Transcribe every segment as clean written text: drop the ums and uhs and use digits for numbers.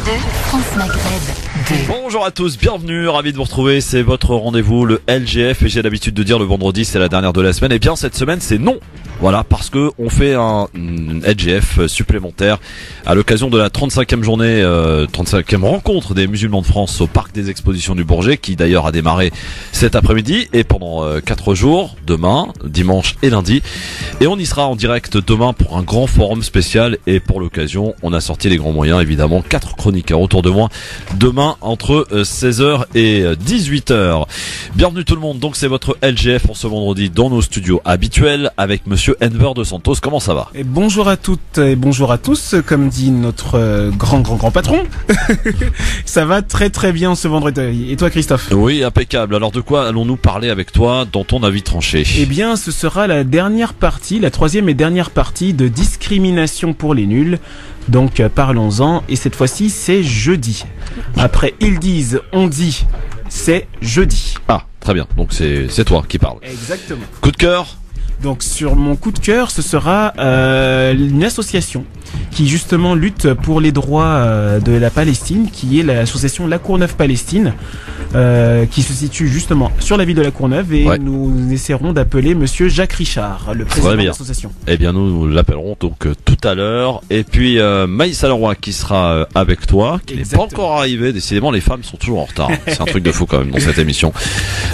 France Maghreb 2. Bonjour à tous, bienvenue, ravi de vous retrouver, c'est votre rendez-vous, le LGF, et j'ai l'habitude de dire le vendredi c'est la dernière de la semaine, et bien cette semaine c'est non. Voilà, parce que on fait un LGF supplémentaire à l'occasion de la 35e journée, 35e rencontre des musulmans de France au Parc des Expositions du Bourget, qui d'ailleurs a démarré cet après-midi et pendant 4 jours, demain, dimanche et lundi. Et on y sera en direct demain pour un grand forum spécial, et pour l'occasion, on a sorti les grands moyens, évidemment, 4 chroniqueurs autour de moi, demain entre 16h et 18h. Bienvenue tout le monde, donc c'est votre LGF pour ce vendredi dans nos studios habituels avec monsieur Enver de Santos. Comment ça va? Et bonjour à toutes et bonjour à tous, comme dit notre grand patron. Ça va très très bien ce vendredi. Et toi Christophe? Oui, impeccable. Alors de quoi allons-nous parler avec toi dans ton avis tranché? Eh bien ce sera la dernière partie, la troisième et dernière partie de discrimination pour les nuls. Donc parlons-en, et cette fois-ci c'est jeudi. Après ils disent, on dit, c'est jeudi. Ah, très bien, donc c'est toi qui parles. Exactement. Coup de cœur? Donc sur mon coup de cœur, ce sera une association qui justement lutte pour les droits de la Palestine, qui est l'association La Courneuve-Palestine, qui se situe justement sur la ville de La Courneuve, et ouais. Nous essaierons d'appeler monsieur Jacques Richard, le président de l'association. Eh bien nous l'appellerons donc tout à l'heure. Et puis Maïssa Leroy qui sera avec toi, qui n'est pas encore arrivé. Décidément les femmes sont toujours en retard. C'est un truc de fou quand même dans cette émission.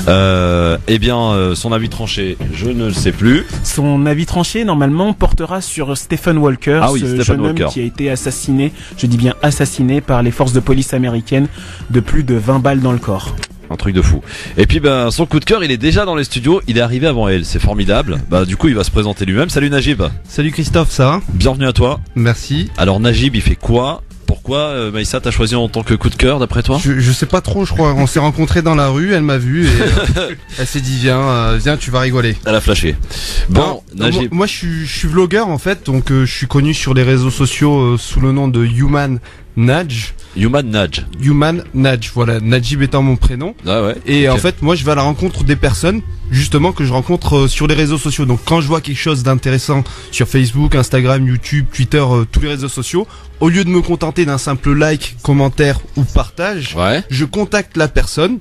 Eh bien son avis tranché, je ne le sais plus. Son avis tranché normalement portera sur Stephen Walker, ce jeune homme qui a été assassiné, je dis bien assassiné, par les forces de police américaines de plus de 20 balles dans le corps. Un truc de fou. Et puis son coup de cœur, il est déjà dans les studios, il est arrivé avant elle, c'est formidable. Du coup il va se présenter lui-même. Salut Najib. Salut Christophe, ça va? Bienvenue à toi. Merci. Alors Najib, il fait quoi? Pourquoi Maïssa t'as choisi en tant que coup de cœur d'après toi? Je sais pas trop, je crois. On s'est rencontrés dans la rue, elle m'a vu et elle s'est dit viens, tu vas rigoler. Elle a flashé. Bon, Najib. Moi je suis vlogueur en fait, donc je suis connu sur les réseaux sociaux sous le nom de Human Nudge. Human Nudge. Human Nudge, voilà, Najib étant mon prénom. Ah ouais. Et okay. En fait, moi je vais à la rencontre des personnes justement que je rencontre sur les réseaux sociaux. Donc quand je vois quelque chose d'intéressant sur Facebook, Instagram, YouTube, Twitter, tous les réseaux sociaux, au lieu de me contenter d'un simple like, commentaire ou partage, ouais. Je contacte la personne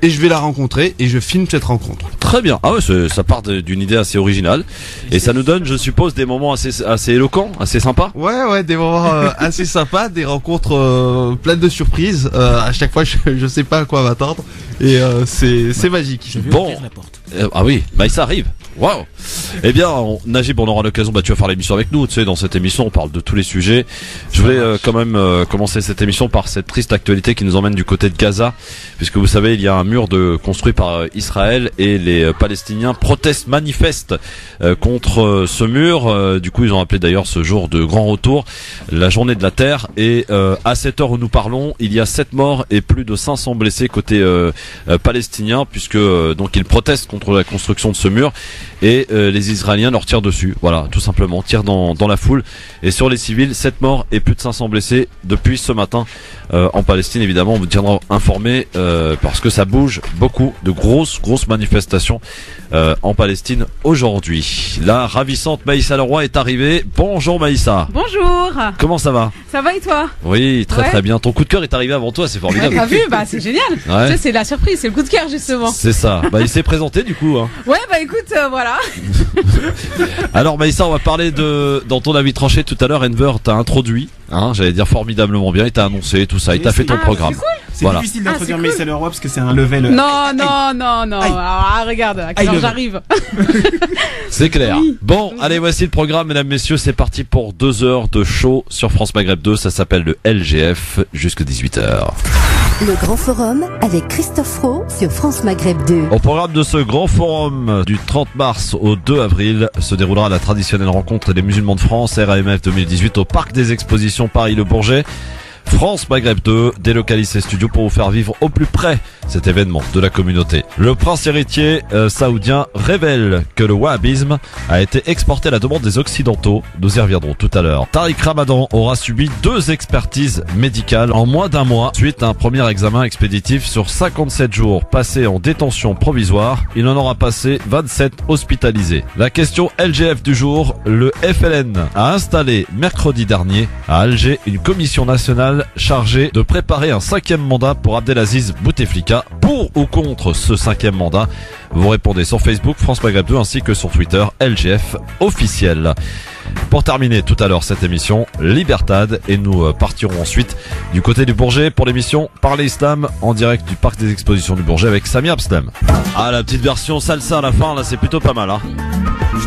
et je vais la rencontrer et je filme cette rencontre. Très bien. Ah ouais, ça part d'une idée assez originale et ça nous donne, je suppose, des moments assez éloquents, assez sympas. Ouais, des moments assez sympas, des rencontres pleines de surprises. À chaque fois, je sais pas à quoi m'attendre et c'est magique. Je vais ouvrir la porte. Ah oui, ça arrive. Waouh. Eh bien, Najib, on aura l'occasion. Tu vas faire l'émission avec nous. Tu sais, dans cette émission, on parle de tous les sujets. Je voulais quand même commencer cette émission par cette triste actualité qui nous emmène du côté de Gaza, puisque vous savez, il y a un mur construit par Israël et les Palestiniens manifestent contre ce mur. Du coup, ils ont appelé d'ailleurs ce jour de grand retour la journée de la terre. Et à cette heure où nous parlons, il y a 7 morts et plus de 500 blessés côté palestinien, puisque donc ils protestent contre la construction de ce mur. Et les Israéliens leur tirent dessus, voilà, tout simplement, tirent dans la foule. Et sur les civils, 7 morts et plus de 500 blessés depuis ce matin en Palestine. Évidemment, on vous tiendra informé parce que ça bouge beaucoup, de grosses manifestations en Palestine aujourd'hui. La ravissante Maïssa Leroy est arrivée. Bonjour Maïssa. Bonjour. Comment ça va? Ça va et toi? Oui, très bien. Ton coup de cœur est arrivé avant toi, c'est formidable. T'as vu? C'est génial. Ouais. Tu sais, c'est la surprise, c'est le coup de cœur justement. C'est ça. Il s'est présenté du coup. Hein. Ouais, écoute, voilà. Alors Maïssa, on va parler dans ton avis tranché tout à l'heure. Enver t'a introduit, j'allais dire formidablement bien, il t'a annoncé tout ça, il t'a fait ton programme. C'est cool. C'est difficile d'introduire Maïssa Leroy parce que c'est un level. Non. Regarde, quand j'arrive. C'est clair. Oui. Bon, allez, voici le programme, mesdames, messieurs. C'est parti pour 2 heures de show sur France Maghreb 2. Ça s'appelle le LGF jusqu'à 18h. Le Grand Forum avec Christophe Roux sur France Maghreb 2. Au programme de ce Grand Forum du 30 mars au 2 avril se déroulera la traditionnelle rencontre des musulmans de France, RAMF 2018, au Parc des Expositions Paris-Le Bourget. France Maghreb 2 délocalise ses studios pour vous faire vivre au plus près cet événement de la communauté. Le prince héritier saoudien révèle que le wahhabisme a été exporté à la demande des occidentaux. Nous y reviendrons tout à l'heure. Tariq Ramadan aura subi 2 expertises médicales en moins d'1 mois suite à un premier examen expéditif. Sur 57 jours passés en détention provisoire, il en aura passé 27 hospitalisés. La question LGF du jour, le FLN a installé mercredi dernier à Alger une commission nationale nationale chargée de préparer un 5e mandat pour Abdelaziz Bouteflika. Pour ou contre ce 5e mandat? Vous répondez sur Facebook France Maghreb 2 ainsi que sur Twitter LGF officiel. Pour terminer tout à l'heure cette émission, Libertad, et nous partirons ensuite du côté du Bourget pour l'émission Parler Islam en direct du parc des expositions du Bourget avec Sami Abslam. Ah, la petite version salsa à la fin, là c'est plutôt pas mal, hein.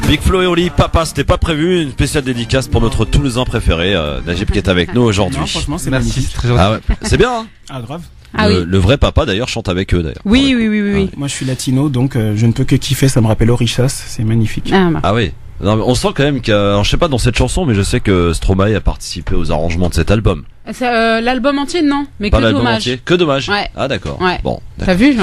Big Flo et Oli, papa, c'était pas prévu, une spéciale dédicace pour notre Toulousain préféré, Najib qui est avec nous aujourd'hui. Non, franchement, c'est magnifique. Très gentil. Ah ouais, c'est bien, hein. Ah, grave. Ah oui. Le vrai papa d'ailleurs chante avec eux d'ailleurs. Oui. Moi, je suis latino, donc je ne peux que kiffer. Ça me rappelle Orishas. C'est magnifique. Ah oui. Non, mais on sent quand même alors je sais pas dans cette chanson, mais je sais que Stromae a participé aux arrangements de cet album. L'album entier, non. Mais Pas que l'album dommage. entier. Que dommage. Ouais. Ah d'accord. Ouais. Bon. T'as vu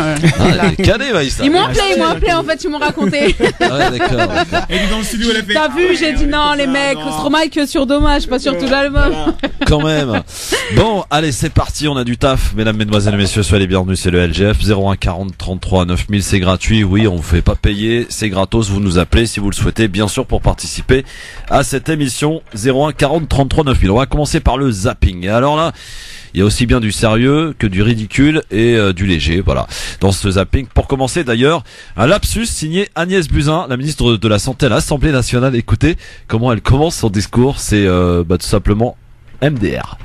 Cadet, Maïsta. Ils m'ont appelé en fait, ils m'ont raconté. Ah ouais, d'accord. Elle est dans le studio, elle a fait. T'as vu, j'ai dit non, les mecs, Stromae que sur dommage, pas sur tout l'album. Quand même. Bon, allez, c'est parti, on a du taf. Mesdames, mesdemoiselles, messieurs, soyez les bienvenus, c'est le LGF 01 40 33 9000, c'est gratuit. Oui, on vous fait pas payer, c'est gratos, vous nous appelez si vous le souhaitez, bien sûr, pour participer à cette émission 01 40 33 9000. On va commencer par le zapping. Et alors là, il y a aussi bien du sérieux que du ridicule et du léger, voilà. Dans ce zapping, pour commencer d'ailleurs, un lapsus signé Agnès Buzyn, la ministre de la Santé à l'Assemblée nationale. Écoutez comment elle commence son discours, c'est tout simplement MDR.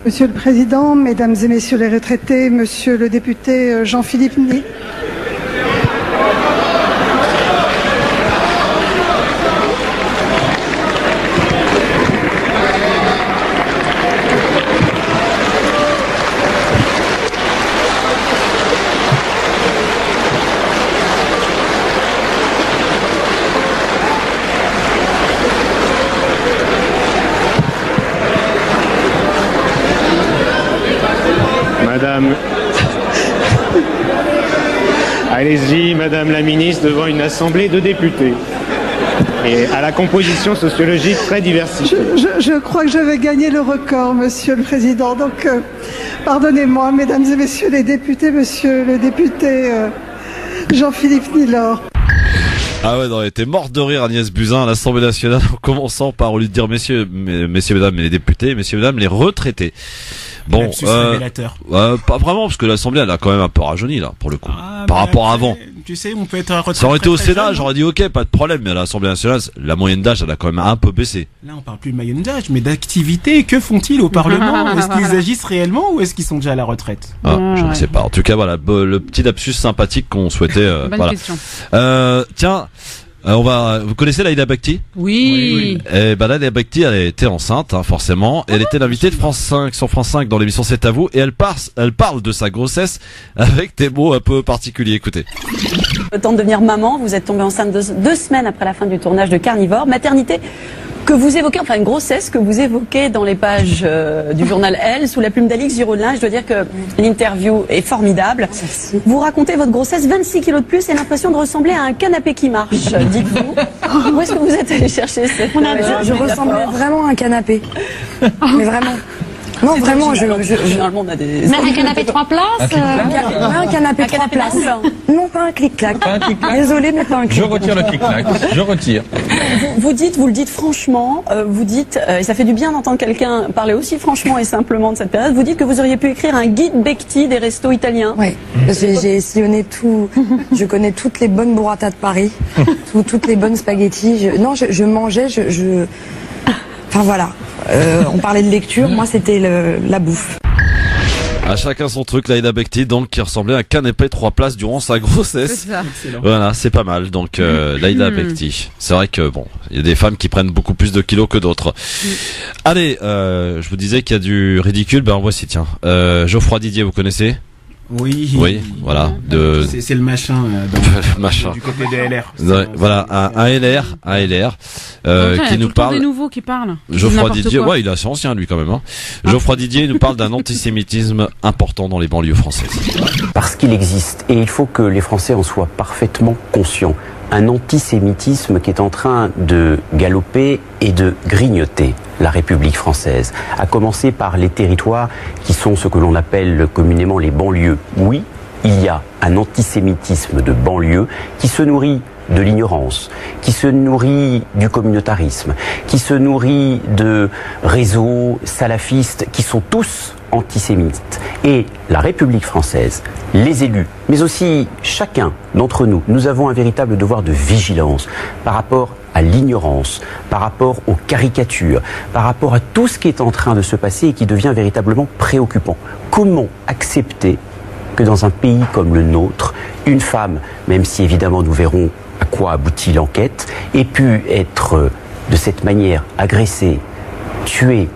Monsieur le Président, Mesdames et Messieurs les retraités, Monsieur le député Jean-Philippe Niel. Madame, allez-y, Madame la Ministre, devant une assemblée de députés et à la composition sociologique très diversifiée. Je crois que j'avais gagné le record, Monsieur le Président. Donc, pardonnez-moi, Mesdames et Messieurs les députés, Monsieur le député Jean-Philippe Niel. Ah ouais, non, elle était morte de rire Agnès Buzyn à l'Assemblée nationale en commençant par, au lieu de dire messieurs, mesdames les députés, messieurs, mesdames les retraités. Bon, pas vraiment, parce que l'Assemblée elle a quand même un peu rajeuni là, pour le coup, par rapport à avant. Tu sais, on peut être à retraite. Ça aurait été au Sénat, jeune, j'aurais dit ok, pas de problème, mais à l'Assemblée nationale, la moyenne d'âge elle a quand même un peu baissé. Là, on parle plus de moyenne d'âge, mais d'activité. Que font-ils au Parlement? Est-ce qu'ils agissent réellement ou est-ce qu'ils sont déjà à la retraite? Je ne sais pas. En tout cas, voilà, le petit lapsus sympathique qu'on souhaitait. Bonne voilà. question. Tiens. Vous connaissez Laïla Bakhti? Oui. Et Laïla Bakhti, elle était enceinte, hein, forcément. Elle était l'invitée de France 5 sur France 5 dans l'émission C'est à vous, et elle parle de sa grossesse avec des mots un peu particuliers. Écoutez. Le temps de devenir maman, vous êtes tombée enceinte 2 semaines après la fin du tournage de Carnivore, maternité que vous évoquez, enfin une grossesse que vous évoquez dans les pages du journal Elle, sous la plume d'Alix Girolin. Je dois dire que l'interview est formidable. Merci. Vous racontez votre grossesse, 26 kilos de plus et l'impression de ressembler à un canapé qui marche, dites-vous. Où est-ce que vous êtes allé chercher cette... Je ressemblais vraiment à un canapé. Mais vraiment. Non, vraiment, généralement, on a des... Mais un canapé 3 places un canapé 3 places. Non, pas un clic-clac. Désolée, mais pas un clic-clac. Je retire le clic-clac. Je retire. Vous le dites franchement, vous dites, et ça fait du bien d'entendre quelqu'un parler aussi franchement et simplement de cette période, vous dites que vous auriez pu écrire un guide Bakhti des restos italiens. Oui, j'ai sillonné tout, je connais toutes les bonnes burrata de Paris, toutes les bonnes spaghettis. Je mangeais, enfin voilà. On parlait de lecture, moi c'était la bouffe. À chacun son truc, Laïla Bakhti, donc, qui ressemblait à un canapé 3 places durant sa grossesse. C'est ça. Voilà, c'est pas mal. Donc, Laïla Bakhti. C'est vrai que bon, il y a des femmes qui prennent beaucoup plus de kilos que d'autres. Allez, je vous disais qu'il y a du ridicule, ben voici, tiens. Geoffroy Didier, vous connaissez? Oui. Oui, voilà. C'est le machin, le machin. Du côté des LR. Voilà, un LR, qui nous parle. Des nouveaux qui parlent. Geoffroy Didier, ouais, il est assez ancien lui quand même. Hein. Geoffroy Didier nous parle d'un antisémitisme important dans les banlieues françaises. Parce qu'il existe, et il faut que les Français en soient parfaitement conscients, un antisémitisme qui est en train de galoper et de grignoter la République française, à commencer par les territoires qui sont ce que l'on appelle communément les banlieues. Oui, il y a un antisémitisme de banlieue qui se nourrit de l'ignorance, qui se nourrit du communautarisme, qui se nourrit de réseaux salafistes qui sont tous antisémites. Et la République française, les élus, mais aussi chacun d'entre nous, nous avons un véritable devoir de vigilance par rapport à l'ignorance, par rapport aux caricatures, par rapport à tout ce qui est en train de se passer et qui devient véritablement préoccupant. Comment accepter que dans un pays comme le nôtre, une femme, même si évidemment nous verrons à quoi aboutit l'enquête, ait pu être de cette manière agressée, tuée,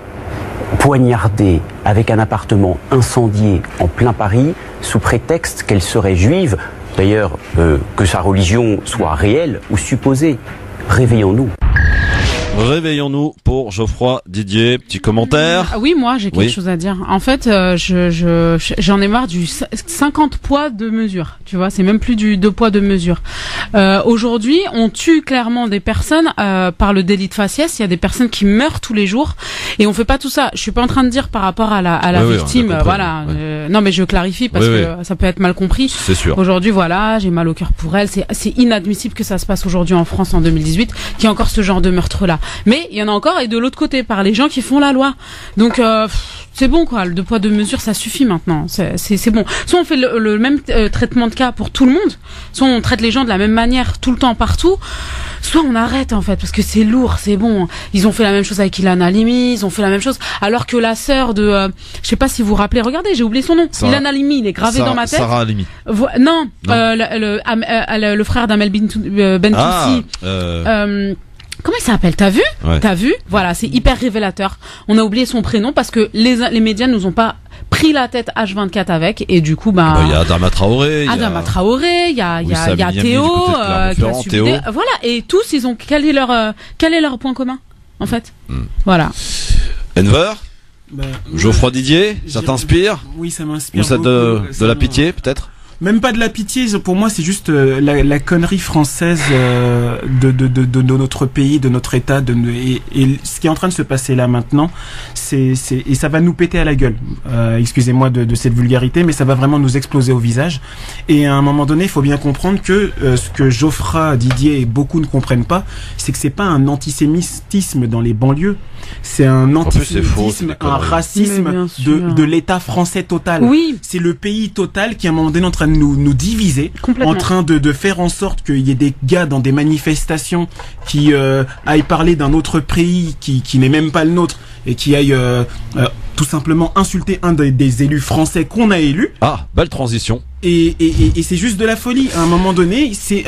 poignardée, avec un appartement incendié en plein Paris, sous prétexte qu'elle serait juive, d'ailleurs que sa religion soit réelle ou supposée. Réveillons-nous. Réveillons-nous pour Geoffroy Didier. Petit commentaire. Ah oui, moi j'ai quelque chose à dire. En fait, j'en ai marre du 50 poids de mesure. Tu vois, c'est même plus du 2 poids de mesure. Aujourd'hui, on tue clairement des personnes par le délit de faciès. Il y a des personnes qui meurent tous les jours et on fait pas tout ça. Je suis pas en train de dire par rapport à la victime. Voilà. Non, mais je clarifie parce que ça peut être mal compris. C'est sûr. Aujourd'hui, voilà, j'ai mal au cœur pour elle. C'est inadmissible que ça se passe aujourd'hui en France en 2018, qu'il y ait encore ce genre de meurtre-là. Mais il y en a encore et de l'autre côté par les gens qui font la loi. Donc c'est bon quoi, le 2 poids 2 mesures ça suffit maintenant. C'est bon. Soit on fait le même traitement de cas pour tout le monde, soit on traite les gens de la même manière tout le temps partout, soit on arrête en fait parce que c'est lourd, c'est bon. Ils ont fait la même chose avec Ilana Halimi, ils ont fait la même chose alors que la sœur de je sais pas si vous vous rappelez, regardez, j'ai oublié son nom. Ilana Halimi, il est gravé dans ma tête. Sarah Halimi. Non. Le frère d'Amel Bentoussi. Comment il s'appelle? T'as vu? T'as vu? Voilà, c'est hyper révélateur. On a oublié son prénom parce que les médias nous ont pas pris la tête H24 avec et du coup il y a Adama Traoré, il y a Théo qui a subi voilà, et tous ils ont quel est leur point commun en fait. Voilà. Enver, Geoffroy Didier, ça t'inspire? Oui, ça m'inspire. Ou ça de la pitié peut-être? Même pas de la pitié, pour moi c'est juste la connerie française de notre pays, de notre État, et ce qui est en train de se passer là maintenant, et ça va nous péter à la gueule. Excusez-moi de cette vulgarité, mais ça va vraiment nous exploser au visage. Et à un moment donné, il faut bien comprendre que ce que Geoffroy Didier et beaucoup ne comprennent pas, c'est que c'est pas un antisémitisme dans les banlieues, c'est un antisémitisme, un racisme de l'État français total. Oui. C'est le pays total qui à un moment donné est en train de nous diviser, en train de faire en sorte qu'il y ait des gars dans des manifestations qui aillent parler d'un autre pays qui n'est même pas le nôtre et qui aillent tout simplement insulter un des élus français qu'on a élus. Ah, belle transition. Et c'est juste de la folie. À un moment donné, c'est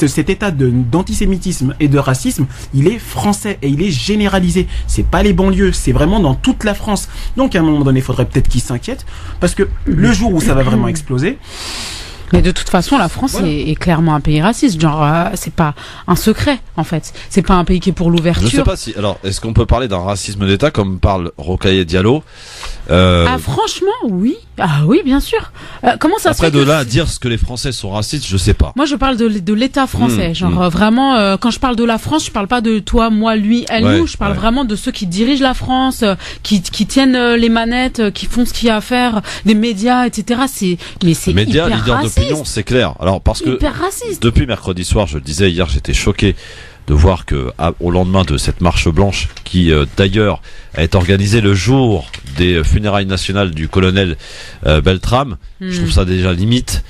cet état d'antisémitisme et de racisme, il est français et il est généralisé. C'est pas les banlieues, c'est vraiment dans toute la France. Donc à un moment donné, il faudrait peut-être qu'ils s'inquiètent parce que le jour où ça va vraiment exploser. Mais de toute façon, la France est clairement un pays raciste. Genre, c'est pas un secret, en fait. C'est pas un pays qui est pour l'ouverture. Je sais pas si. Alors, est-ce qu'on peut parler d'un racisme d'État comme parle Rokhaya Diallo? Ah, franchement, oui. Ah, oui, bien sûr. Comment ça se fait? Après, de là à dire ce que les Français sont racistes, je sais pas. Moi, je parle de l'État français. Vraiment, quand je parle de la France, je parle pas de toi, moi, lui, elle, nous. Je parle vraiment de ceux qui dirigent la France, qui tiennent les manettes, qui font ce qu'il y a à faire, des médias, etc. Mais c'est médias, hyper leaders raciste. d'opinion, c'est clair. Alors, parce que depuis mercredi soir, je le disais hier, j'étais choqué de voir que au lendemain de cette marche blanche qui d'ailleurs a été organisée le jour des funérailles nationales du colonel Beltrame, je trouve ça déjà limite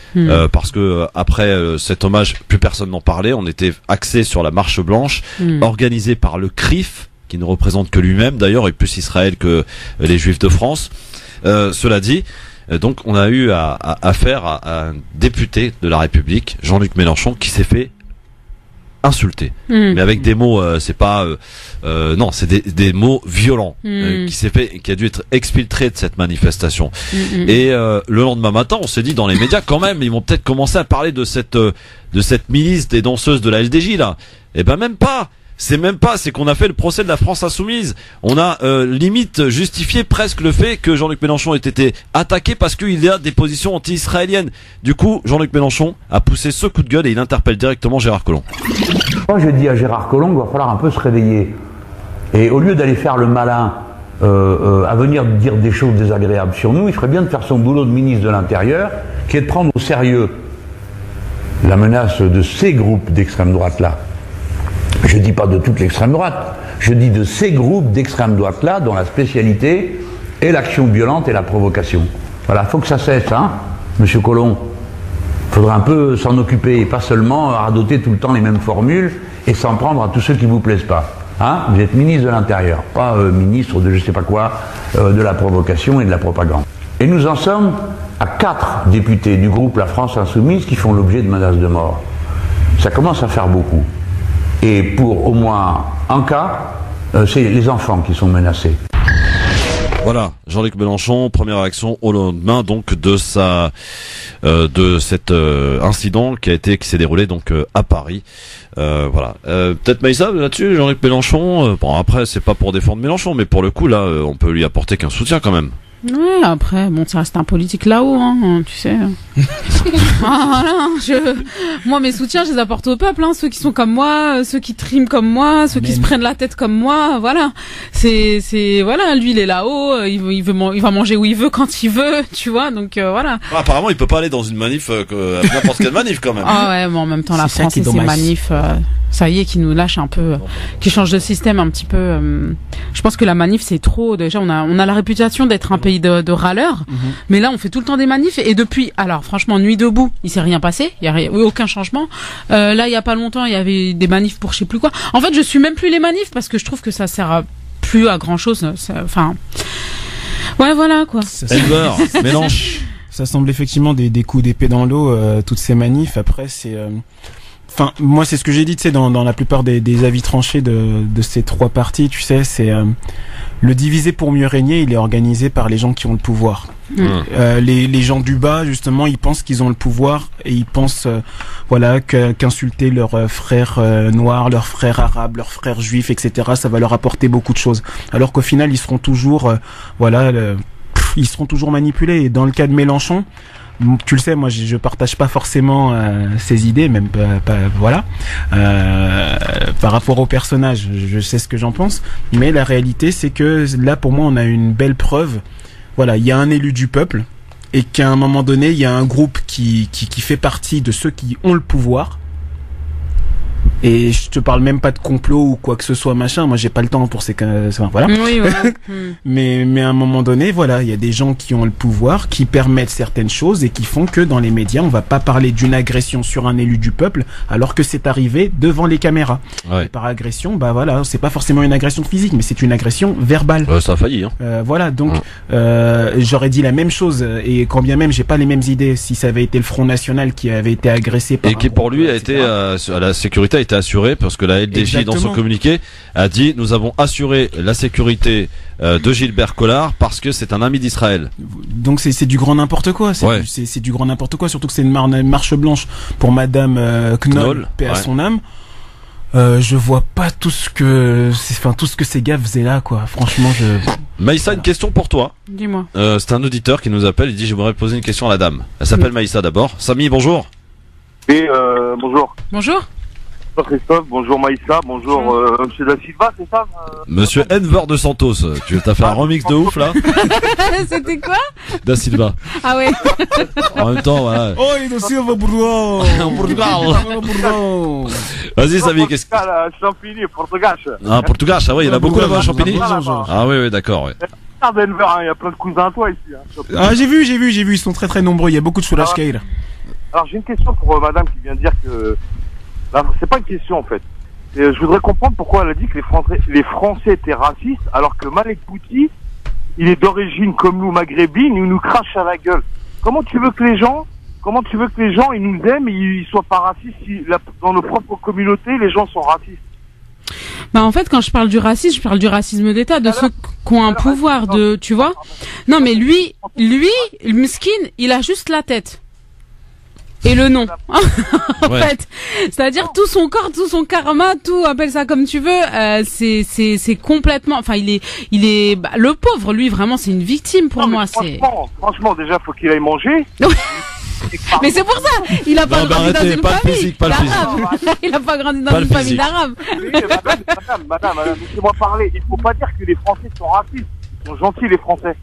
parce que après cet hommage, plus personne n'en parlait. On était axé sur la marche blanche organisée par le CRIF, qui ne représente que lui-même d'ailleurs, et plus Israël que les Juifs de France. Cela dit, donc on a eu affaire à un député de la République, Jean-Luc Mélenchon, qui s'est fait insulté, mais avec des mots, c'est pas non, c'est des mots violents, qui a dû être exfiltré de cette manifestation. Et le lendemain matin, on s'est dit dans les médias, quand même, ils vont peut-être commencer à parler de cette milice des danseuses de la LDJ là. Et ben même pas. C'est qu'on a fait le procès de la France Insoumise. On a limite justifié presque le fait que Jean-Luc Mélenchon ait été attaqué parce qu'il y a des positions anti-israéliennes. Du coup, Jean-Luc Mélenchon a poussé ce coup de gueule et il interpelle directement Gérard Collomb. Moi, je dis à Gérard Collomb qu'il va falloir un peu se réveiller. Et au lieu d'aller faire le malin, à venir dire des choses désagréables sur nous, il ferait bien de faire son boulot de ministre de l'Intérieur qui est de prendre au sérieux la menace de ces groupes d'extrême droite-là. Je ne dis pas de toute l'extrême droite, je dis de ces groupes d'extrême droite-là dont la spécialité est l'action violente et la provocation. Voilà, il faut que ça cesse, hein, Monsieur Collomb. Il faudra un peu s'en occuper et pas seulement radoter tout le temps les mêmes formules et s'en prendre à tous ceux qui ne vous plaisent pas. Hein, vous êtes ministre de l'Intérieur, pas ministre de je sais pas quoi, de la provocation et de la propagande. Et nous en sommes à 4 députés du groupe La France Insoumise qui font l'objet de menaces de mort. Ça commence à faire beaucoup. Et pour au moins un cas, c'est les enfants qui sont menacés. Voilà, Jean-Luc Mélenchon, première réaction au lendemain donc de cet incident qui s'est déroulé donc à Paris. Voilà. Peut-être Maïssa là-dessus, Jean-Luc Mélenchon. Bon après c'est pas pour défendre Mélenchon, mais pour le coup là, on peut lui apporter qu'un soutien quand même. Ouais, après, bon, ça reste un politique là-haut, hein, tu sais. Voilà, moi, mes soutiens, je les apporte au peuple, hein, ceux qui sont comme moi, ceux qui triment comme moi, ceux qui se prennent la tête comme moi, voilà. Voilà, lui, il est là-haut, il va manger où il veut, quand il veut, tu vois, donc, voilà. Apparemment, il peut pas aller dans une manif, n'importe quelle manif, quand même. Ah ouais, mais en même temps, la France et ses manifs, ça y est, qui nous lâche un peu, qui change de système un petit peu. Je pense que la manif, c'est trop. Déjà, on a la réputation d'être un pays de râleurs, mais là, on fait tout le temps des manifs. Et depuis, alors franchement, Nuit debout, il s'est rien passé, il y a aucun changement. Là, il y a pas longtemps, il y avait des manifs pour je sais plus quoi. En fait, je suis même plus les manifs parce que je trouve que ça sert plus à grand chose. Enfin, ouais, voilà quoi. Mélange. Ça semble effectivement des coups d'épée dans l'eau, toutes ces manifs. Après, c'est enfin, moi, c'est ce que j'ai dit, tu sais, dans la plupart des avis tranchés de ces 3 partis, tu sais, c'est le diviser pour mieux régner, il est organisé par les gens qui ont le pouvoir. Les gens du bas, justement, ils pensent qu'ils ont le pouvoir et ils pensent, voilà, qu'insulter leurs frères noirs, leurs frères arabes, leurs frères juifs, etc., ça va leur apporter beaucoup de choses. Alors qu'au final, ils seront toujours, ils seront toujours manipulés. Et dans le cas de Mélenchon, tu le sais, moi je partage pas forcément ses idées, même pas voilà, par rapport au personnage, je sais ce que j'en pense, mais la réalité c'est que là pour moi on a une belle preuve. Voilà, il y a un élu du peuple et qu'à un moment donné il y a un groupe qui fait partie de ceux qui ont le pouvoir. Et je te parle même pas de complot ou quoi que ce soit machin. Moi, j'ai pas le temps pour ces voilà. Oui, voilà. mais à un moment donné, voilà, il y a des gens qui ont le pouvoir, qui permettent certaines choses et qui font que dans les médias, on va pas parler d'une agression sur un élu du peuple, alors que c'est arrivé devant les caméras. Ouais. Et par agression, bah voilà, c'est pas forcément une agression physique, mais c'est une agression verbale. Ça a failli. Hein. Voilà, donc j'aurais dit la même chose et quand bien même j'ai pas les mêmes idées si ça avait été le Front National qui avait été agressé par et qui pour lui a été à la sécurité a été assurée parce que la LDJ Exactement. Dans son communiqué a dit nous avons assuré la sécurité de Gilbert Collard parce que c'est un ami d'Israël. Donc c'est du grand n'importe quoi, c'est du grand n'importe quoi, surtout que c'est une marche blanche pour Madame Knoll, paix à son âme. Je vois pas tout ce que ces gars faisaient là, quoi. Franchement, Maïssa, une question pour toi. Dis-moi. C'est un auditeur qui nous appelle. Il dit j'aimerais poser une question à la dame. Elle s'appelle Maïssa d'abord. Samy, bonjour. Oui, bonjour. Bonjour. Bonjour Christophe, bonjour Maïssa, bonjour Monsieur Da Silva, c'est ça Monsieur Enver de Santos, tu t'as fait un remix de ouf là. C'était quoi Da Silva. Ah ouais. En même temps, voilà. Oi, Da Silva, Portugal. Vas-y Samy, qu'est-ce que... Champigny, Portugal. Ah, Portugal, ah ouais, il y en a beaucoup là-bas à Champigny. Ah oui, d'accord, ouais. Denver, il y a plein de cousins à toi ici. Ah, j'ai vu, ils sont très très nombreux, il y a beaucoup de Soulashkeir. Alors j'ai une question pour madame qui vient de dire que... C'est pas une question en fait. Je voudrais comprendre pourquoi elle a dit que les Français étaient racistes alors que Malek Bouti, il est d'origine comme nous maghrébine, il nous crache à la gueule. Comment tu veux que les gens ils nous aiment et ils soient pas racistes si dans nos propres communautés les gens sont racistes? Bah en fait quand je parle du racisme, je parle du racisme d'État, de ceux qui ont un pouvoir de, tu vois. Non mais lui, le miskin, il a juste la tête. Et le nom, en fait, c'est-à-dire tout son corps, tout son karma, tout, appelle ça comme tu veux, c'est complètement, enfin il est, bah, le pauvre, lui vraiment c'est une victime pour moi. Franchement, déjà faut qu'il aille manger. Mais c'est pour ça, il a pas grandi dans une famille d'arabes. Il a pas grandi dans une famille d'arabes. Madame, laissez-moi parler. Il faut pas dire que les Français sont racistes. Ils sont gentils les Français.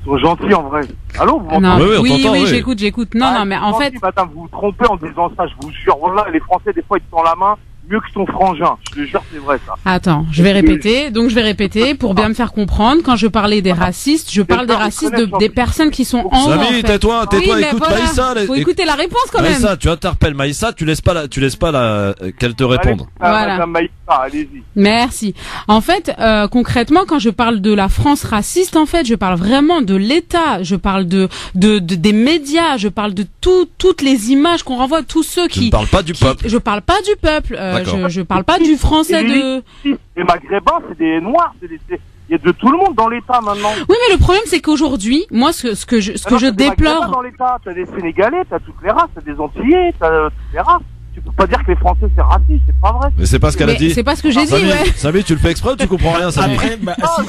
Ils sont gentils en vrai. Allô, vous Non, m'entendez? oui, j'écoute. Non, mais en fait. Madame, vous vous trompez en disant ça, je vous jure. Voilà, les Français, des fois, ils te tendent la main mieux que son frangin. Je te jure, c'est vrai, ça. Attends, je vais répéter. Donc, je vais répéter pour bien me faire comprendre. Quand je parlais des racistes, je parle des racistes des personnes qui sont en haut. Samy, tais-toi, écoute Maïssa. Faut écouter la réponse quand même. Maïssa, tu interpelles Maïssa, tu laisses pas qu'elle te réponde. Voilà. Madame Maïssa, allez-y. Merci. En fait, concrètement, quand je parle de la France raciste, en fait, je parle vraiment de l'État. Je parle des médias. Je parle de toutes les images qu'on renvoie, tous ceux qui. Je ne parle pas du peuple. Je parle pas du peuple. Je parle pas du français de. Les Maghrébins, c'est des Noirs, il y a de tout le monde dans l'État maintenant. Oui, mais le problème c'est qu'aujourd'hui, moi, ce que je déplore. Dans l'État, t'as des Sénégalais, t'as toutes les races, t'as des Antillais, t'as toutes les races. Tu peux pas dire que les Français c'est raciste, c'est pas vrai. Mais c'est pas ce qu'elle a dit. C'est pas ce que j'ai dit, ouais. Samy, tu le fais exprès ou tu comprends rien, Samy? Après,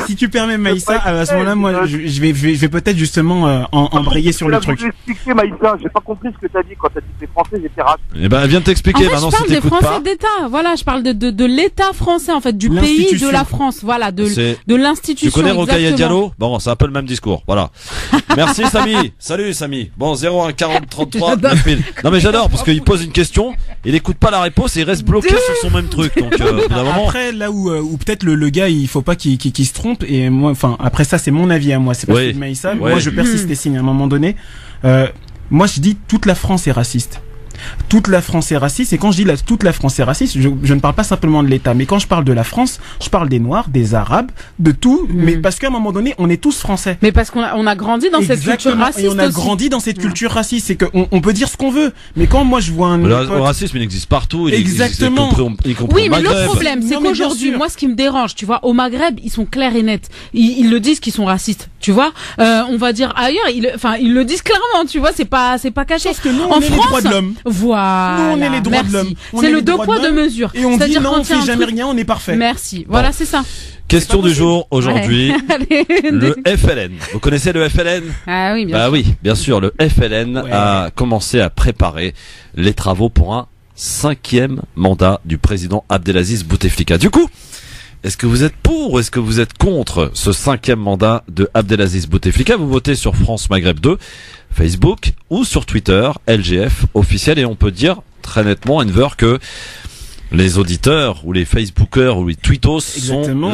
si tu permets, Maïssa, à ce moment-là, moi, je vais peut-être justement embrayer sur le truc. Je vais expliquer, Maïssa, j'ai pas compris ce que t'as dit quand t'as dit que les Français étaient racistes. Eh ben, elle vient de t'expliquer, maintenant, si t'écoutes pas. Je parle des Français d'État, voilà, je parle de l'État français, en fait, du pays, de la France, voilà, de l'institution. Tu connais Rokhaya Diallo? Bon, c'est un peu le même discours, voilà. Merci, Samy. Salut, Samy. Bon, 01 40 33 9000. Non, mais j'adore, parce qu'il pose une question, il écoute pas la réponse et il reste bloqué sur son même truc. Donc, après, là où peut-être le gars, il faut pas qu'il se trompe, et moi, enfin, après ça, c'est mon avis à moi, c'est pas celui de Maïssa. Moi, je persiste et signe à un moment donné. Moi, je dis toute la France est raciste. Toute la France est raciste, et quand je dis toute la France est raciste, je ne parle pas simplement de l'État, mais quand je parle de la France, je parle des Noirs, des Arabes, de tout, mais parce qu'à un moment donné, on est tous français. Mais parce qu'on a grandi dans cette culture raciste. Et on a grandi dans cette culture raciste, c'est qu'on peut dire ce qu'on veut, mais quand moi je vois le racisme, il existe partout, exactement. Il compris oui, mais le problème, c'est qu'aujourd'hui, moi, ce qui me dérange, tu vois, au Maghreb, ils sont clairs et nets. Ils le disent qu'ils sont racistes, tu vois. On va dire ailleurs, ils le disent clairement, tu vois, c'est pas caché. Sauf que nous, on est les droits de l'homme. Voilà. Nous, on est les droits de l'homme. C'est le deux poids, deux mesures. Et on dit non, on fait jamais rien, on est parfait. Merci. Voilà, c'est ça. Question du jour aujourd'hui. Le FLN. Vous connaissez le FLN? Ah oui, bien sûr. Bah oui, bien sûr. Le FLN a commencé à préparer les travaux pour un 5e mandat du président Abdelaziz Bouteflika. Du coup, est-ce que vous êtes pour ou est-ce que vous êtes contre ce 5e mandat de Abdelaziz Bouteflika? Vous votez sur France Maghreb 2, Facebook ou sur Twitter, LGF officiel, et on peut dire très nettement, Enver, que les auditeurs ou les Facebookers ou les tweetos sont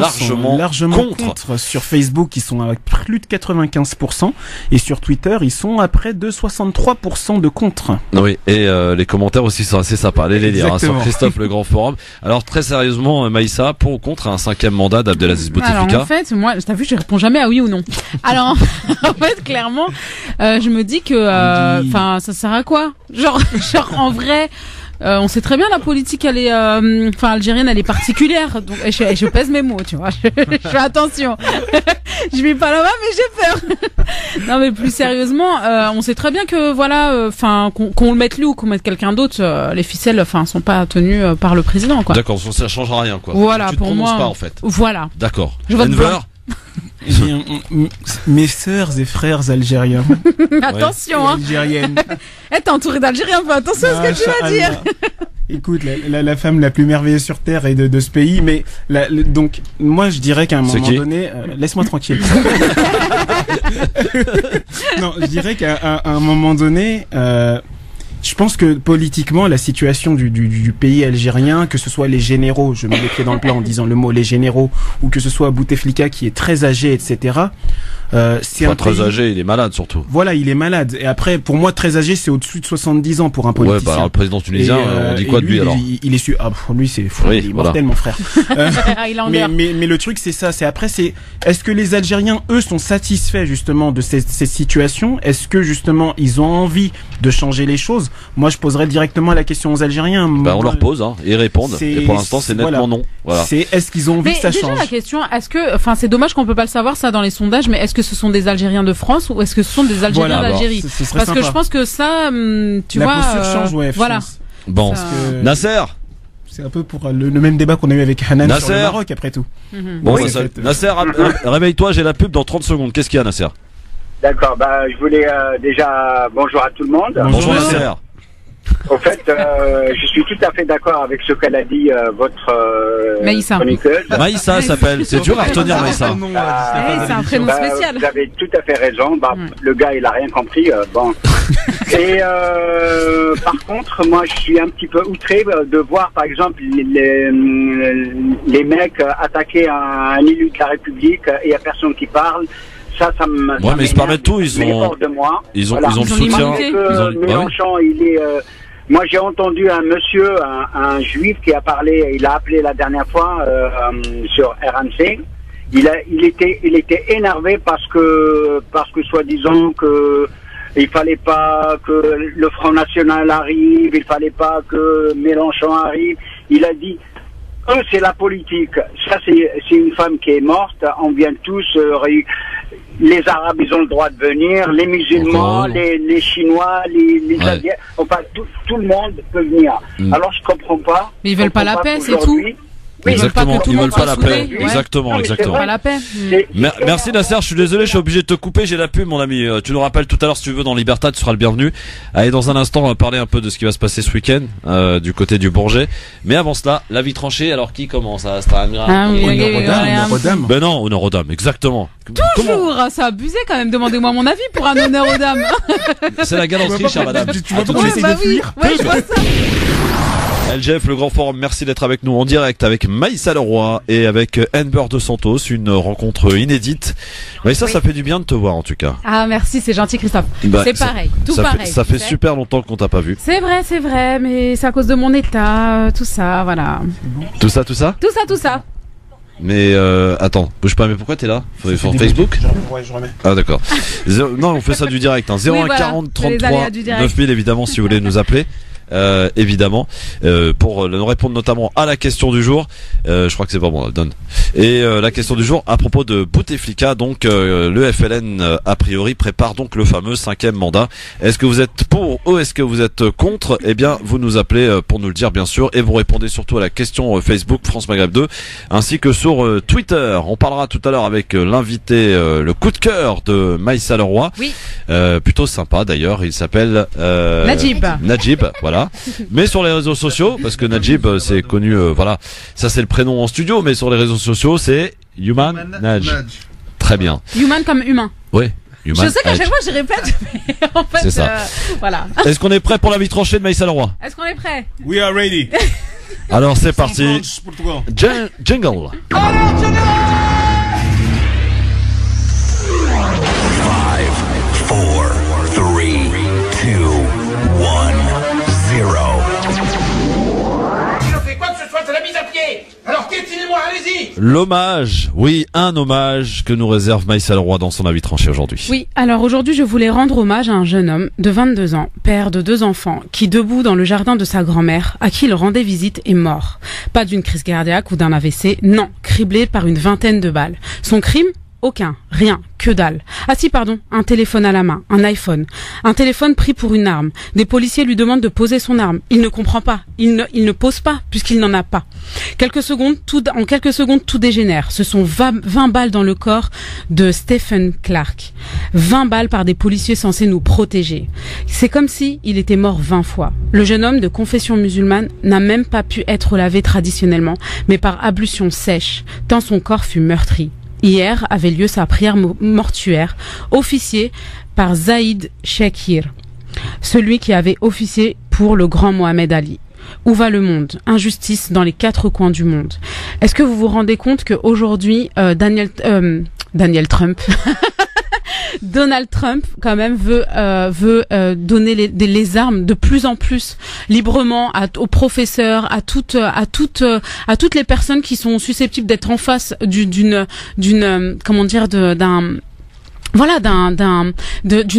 largement contre. Sur Facebook, ils sont à plus de 95%, et sur Twitter, ils sont à près de 63% de contre. Oui, et les commentaires aussi sont assez sympas. Allez les lire sur Christophe le Grand Forum. Alors très sérieusement, Maïssa, pour ou contre un 5e mandat d'Abdelaziz Bouteflika? Alors en fait, moi, t'as vu, je réponds jamais à oui ou non. Alors en fait, clairement, je me dis que, enfin, ça sert à quoi? Genre en vrai. On sait très bien la politique, elle est, algérienne, elle est particulière. Donc, je pèse mes mots, tu vois. Je fais attention. Je vis pas là-bas, mais j'ai peur. Non, mais plus sérieusement, on sait très bien que voilà, qu'on le mette lui ou qu'on mette quelqu'un d'autre, les ficelles, sont pas tenues par le président, quoi. D'accord, ça changera rien, quoi. Voilà, tu te pour moi. Pas, en fait. Voilà. D'accord. Je vote blanc. Eh bien, mes sœurs et frères algériens. Attention, hein. Algériennes. T'es entouré d'Algériens, fais attention à ce que tu vas dire. Écoute, la femme la plus merveilleuse sur terre est de ce pays, mais donc moi je dirais qu'à un moment donné, laisse-moi tranquille. Non, je dirais qu'à un moment donné, je pense que politiquement, la situation du pays algérien, que ce soit les généraux, je mets les pieds dans le plat en disant le mot les généraux, ou que ce soit Bouteflika qui est très âgé, etc. C'est un très pays... âgé, il est malade surtout. Voilà, il est malade. Et après, pour moi, très âgé, c'est au-dessus de 70 ans pour un politicien. Ouais, bah alors le président tunisien, on dit quoi de lui alors? Il est lui c'est fou, il est mortel, mon frère. mais le truc, c'est ça. Est-ce que les Algériens, eux, sont satisfaits justement de ces situations? Est-ce que justement, ils ont envie de changer les choses? Moi, je poserais directement la question aux Algériens. Bah, on leur pose, hein, ils répondent. Et pour l'instant, c'est nettement non. Voilà. Est-ce qu'ils ont envie que ça change? Déjà, la question, c'est dommage qu'on peut pas le savoir ça dans les sondages, mais est-ce que ce sont des Algériens de France ou est-ce que ce sont des Algériens d'Algérie? Parce que je pense que ça, tu vois. La posture change, ouais. Voilà. Bon. Nasser. C'est un peu pour le même débat qu'on a eu avec Hanan sur le Maroc, après tout. Bon, Nasser, réveille-toi, j'ai la pub dans 30 secondes. Qu'est-ce qu'il y a, Nasser? D'accord, je voulais déjà bonjour à tout le monde. Bonjour Nasser. En fait, je suis tout à fait d'accord avec ce qu'elle a dit, votre Maïssa. chroniqueuse. Maïssa s'appelle. C'est dur à retenir, Maïssa. C'est un prénom spécial. Vous avez tout à fait raison. Le gars, il a rien compris. Bon. Et par contre, moi, je suis un petit peu outré de voir, par exemple, les mecs attaquer un élu de la République et il n'y a personne qui parle. Ça me. Ouais, mais ils se permettent tout. Ils ont le soutien. Mélenchon, il est. Moi, j'ai entendu un monsieur, un juif, qui a parlé. Il a appelé la dernière fois sur RMC. Il était énervé parce que soi-disant que il fallait pas que le Front National arrive, il fallait pas que Mélenchon arrive. Il a dit. Eux, c'est la politique. Ça, c'est une femme qui est morte. On vient tous. Les Arabes, ils ont le droit de venir. Les musulmans, les Chinois, les Asiatiques. Enfin, tout le monde peut venir. Alors, je comprends pas. Mais ils veulent pas la paix, c'est tout. Oui, exactement, ils veulent pas la paix. Ouais. Exactement. Pas la paix. Merci Nasser, je suis désolé, je suis obligé de te couper, j'ai la pub mon ami. Tu nous rappelles tout à l'heure si tu veux dans Libertad, tu seras le bienvenu. Allez, dans un instant, on va parler un peu de ce qui va se passer ce week-end du côté du Bourget. Mais avant cela, la vie tranchée, alors qui commence à Honneur-aux-dames. Ben non, honneur aux dames, exactement. Toujours, c'est abusé quand même. Demandez-moi mon avis pour un honneur aux dames. C'est la galanterie, chère madame. Tu vois pourquoi j'essaie de fuir. Ouais, je vois ça. LGF, le grand forum, merci d'être avec nous en direct avec Maïssa Leroy et avec Amber de Santos, une rencontre inédite. Maïssa, ça fait du bien de te voir en tout cas. Ah merci, c'est gentil Christophe. C'est pareil, tout pareil. Ça fait super longtemps qu'on t'a pas vu. C'est vrai, mais c'est à cause de mon état, tout ça, voilà. Tout ça Tout ça. Mais attends, bouge pas, mais pourquoi t'es là sur Facebook? Ouais, je remets. Ah d'accord. Non, on fait ça du direct, hein. 01 40 33 9000 évidemment si vous voulez nous appeler. Évidemment pour nous répondre notamment à la question du jour, je crois que c'est pas bon, donne. Et la question du jour à propos de Bouteflika, donc le FLN a priori prépare donc le fameux 5e mandat. Est-ce que vous êtes pour ou est-ce que vous êtes contre? Eh bien vous nous appelez pour nous le dire bien sûr, et vous répondez surtout à la question Facebook France Maghreb 2 ainsi que sur Twitter. On parlera tout à l'heure avec l'invité, le coup de cœur de Maïssa Leroy. Oui. Plutôt sympa d'ailleurs, il s'appelle Najib, voilà. Mais sur les réseaux sociaux, parce que Najib c'est connu, voilà, ça c'est le prénom en studio, mais sur les réseaux sociaux c'est Human Naj. Très bien. Human comme humain. Oui. Human je sais qu'à chaque fois je répète, mais en fait, c'est ça. Voilà. Est-ce qu'on est prêt pour la vie tranchée de Maïssa Leroy? Est-ce qu'on est prêt? We are ready. Alors c'est parti. Jingle. 5, 4, 3, 2, 1, 0. Si je fais quoi que ce soit, c'est la mise à pied. Alors piétinez-moi, allez-y. L'hommage, oui, un hommage que nous réserve Maïssa Leroy dans son avis tranché aujourd'hui. Oui, alors aujourd'hui je voulais rendre hommage à un jeune homme de 22 ans, père de 2 enfants, qui debout dans le jardin de sa grand-mère, à qui il rendait visite, est mort. Pas d'une crise cardiaque ou d'un AVC, non, criblé par une vingtaine de balles. Son crime ? Aucun, rien, que dalle. Ah si, pardon, un téléphone à la main, un iPhone. Un téléphone pris pour une arme. Des policiers lui demandent de poser son arme. Il ne comprend pas. Il ne pose pas, puisqu'il n'en a pas. En quelques secondes, tout dégénère. Ce sont 20 balles dans le corps de Stephen Clark. 20 balles par des policiers censés nous protéger. C'est comme si il était mort 20 fois. Le jeune homme de confession musulmane n'a même pas pu être lavé traditionnellement, mais par ablution sèche, tant son corps fut meurtri. Hier avait lieu sa prière mortuaire, officiée par Zaïd Shakir, celui qui avait officié pour le grand Mohamed Ali. Où va le monde? Injustice dans les 4 coins du monde. Est-ce que vous vous rendez compte qu'aujourd'hui, Donald Trump quand même veut donner les armes de plus en plus librement aux professeurs, à toutes les personnes qui sont susceptibles d'être en face d'une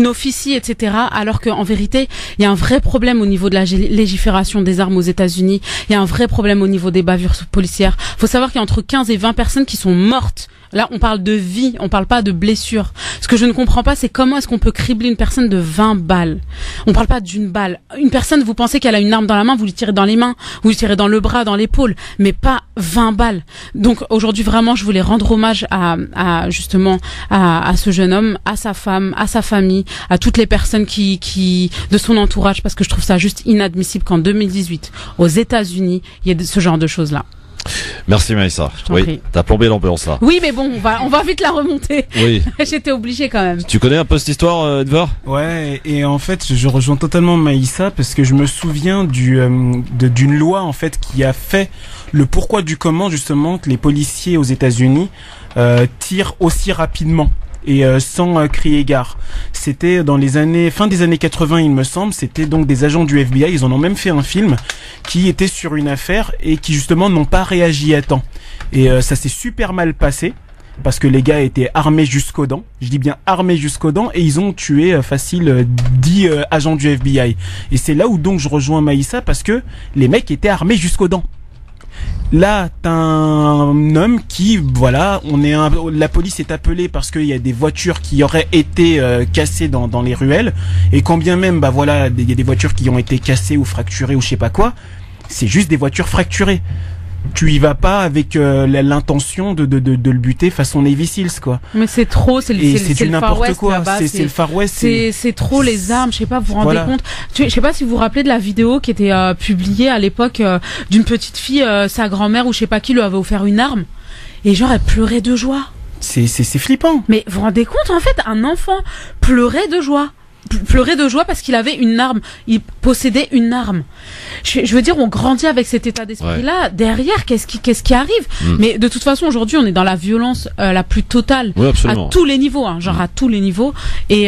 officie, etc. Alors qu'en vérité, il y a un vrai problème au niveau de la légifération des armes aux États-Unis. Il y a un vrai problème au niveau des bavures policières. Faut savoir qu'il y a entre 15 et 20 personnes qui sont mortes Là, on parle de vie, on parle pas de blessure. Ce que je ne comprends pas, c'est comment est-ce qu'on peut cribler une personne de 20 balles. On parle pas d'une balle. Une personne, vous pensez qu'elle a une arme dans la main, vous lui tirez dans les mains, vous lui tirez dans le bras, dans l'épaule, mais pas 20 balles. Donc aujourd'hui, vraiment, je voulais rendre hommage à justement à ce jeune homme, à sa femme, à sa famille, à toutes les personnes qui de son entourage, parce que je trouve ça juste inadmissible qu'en 2018, aux États-Unis, il y ait ce genre de choses-là. Merci Maïssa. Oui, t'as plombé l'ambiance là. Oui, mais bon, on va vite la remonter. Oui. J'étais obligée quand même. Tu connais un peu cette histoire, Edvar? Ouais, et en fait, je rejoins totalement Maïssa parce que je me souviens d'une loi en fait qui a fait le pourquoi du comment justement que les policiers aux États-Unis tirent aussi rapidement et sans crier gare. C'était dans les fin des années 80, il me semble. C'était donc des agents du FBI. Ils en ont même fait un film qui était sur une affaire et qui justement n'ont pas réagi à temps. Et ça s'est super mal passé parce que les gars étaient armés jusqu'aux dents. Je dis bien armés jusqu'aux dents et ils ont tué facile 10 agents du FBI. Et c'est là où donc je rejoins Maïssa parce que les mecs étaient armés jusqu'aux dents. Là, t'as un homme qui, voilà, la police est appelée parce qu'il y a des voitures qui auraient été cassées dans les ruelles, et quand bien même, bah voilà, il y a des voitures qui ont été cassées ou fracturées ou je sais pas quoi, c'est juste des voitures fracturées. Tu y vas pas avec l'intention de le buter façon Navy Seals, quoi. Mais c'est trop, c'est du le n'importe Far West, quoi. là-bas, C'est le Far West. C'est trop les armes. Je sais pas, vous vous rendez compte. Je sais pas si vous vous rappelez de la vidéo qui était publiée à l'époque d'une petite fille, sa grand-mère ou je sais pas qui lui avait offert une arme, et genre elle pleurait de joie. C'est flippant. Mais vous vous rendez compte, en fait, un enfant pleurait de joie. Pleurait de joie parce qu'il avait une arme, il possédait une arme. Je veux dire, on grandit avec cet état d'esprit-là. Derrière, qu'est-ce qui arrive? Mais de toute façon, aujourd'hui, on est dans la violence la plus totale, à tous les niveaux, hein, genre à tous les niveaux. Et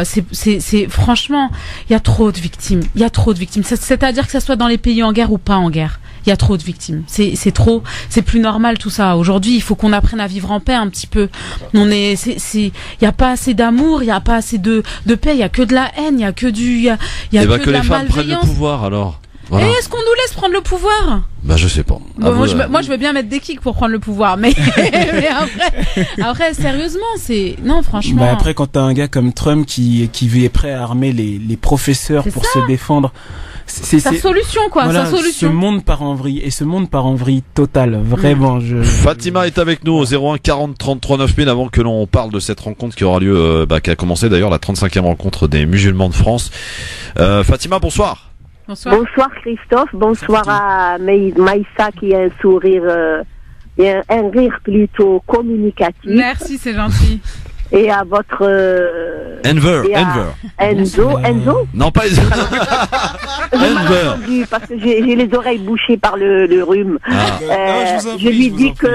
c'est franchement, il y a trop de victimes. Il y a trop de victimes. C'est-à-dire que ça soit dans les pays en guerre ou pas en guerre. Il y a trop de victimes. C'est trop, c'est plus normal tout ça. Aujourd'hui, il faut qu'on apprenne à vivre en paix un petit peu. Il y a pas assez d'amour, il y a pas assez de paix, il y a que de la haine, il y a que que de la les femmes prennent le malveillance. pouvoir alors. Voilà. Et est-ce qu'on nous laisse prendre le pouvoir? Bah je sais pas. Bon, moi je veux bien mettre des kicks pour prendre le pouvoir, mais après sérieusement, non franchement. Bah après, quand t'as un gars comme Trump qui est prêt à armer les professeurs pour se défendre, c'est sa solution quoi, voilà, sa solution. Ce monde part en vrille, et ce monde part en vrille totale, vraiment. Fatima est avec nous au 01 40 33 9000 avant que l'on parle de cette rencontre qui aura lieu, qui a commencé d'ailleurs, la 35e rencontre des musulmans de France. Fatima, bonsoir. Bonsoir Christophe, bonsoir à Maïssa qui a un sourire et un rire plutôt communicatif. Merci, c'est gentil. Et à votre Enzo. Non, pas Enzo. Enver. Parce que j'ai les oreilles bouchées par le rhume. Je lui dis que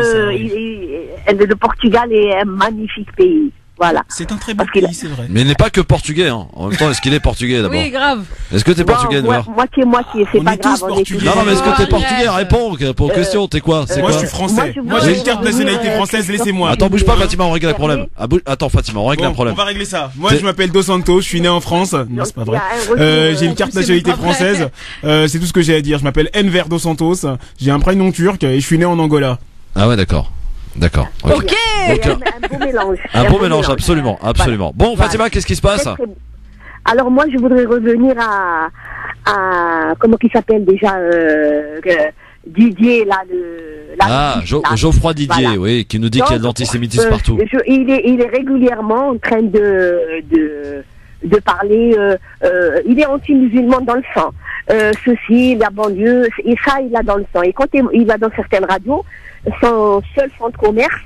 le Portugal est un magnifique pays. Voilà. C'est un très beau pays, c'est vrai. Mais il n'est pas que portugais, hein. En même temps, est-ce qu'il est portugais d'abord? Oui, grave. Est-ce que t'es portugais, Edouard? Moitié, c'est pas grave. Non, mais est-ce que t'es portugais? Réponds pour question, t'es quoi? Moi, je suis français. Moi, j'ai une carte de nationalité française, laissez-moi. Attends, bouge pas, Fatima, on règle le problème. Attends, Fatima, on règle un problème. On va régler ça. Moi, je m'appelle Dos Santos, je suis né en France. Non, c'est pas vrai. J'ai une carte de nationalité française. C'est tout ce que j'ai à dire. Je m'appelle Enver Dos Santos. J'ai un prénom turc et je suis né en Angola. Ah ouais, d'accord. D'accord. Ok. Un beau mélange. Un beau mélange, absolument. Bon, Fatima, qu'est-ce qui se passe? Alors moi, je voudrais revenir à comment il s'appelle déjà Didier là. Geoffroy Didier, voilà. Oui, qui nous dit qu'il y a de l'antisémitisme partout. Il est régulièrement en train de parler. Il est anti-musulman dans le sang. Ceci, la banlieue, et ça, il a dans le sang. Et quand il va dans certaines radios, son seul fond de commerce,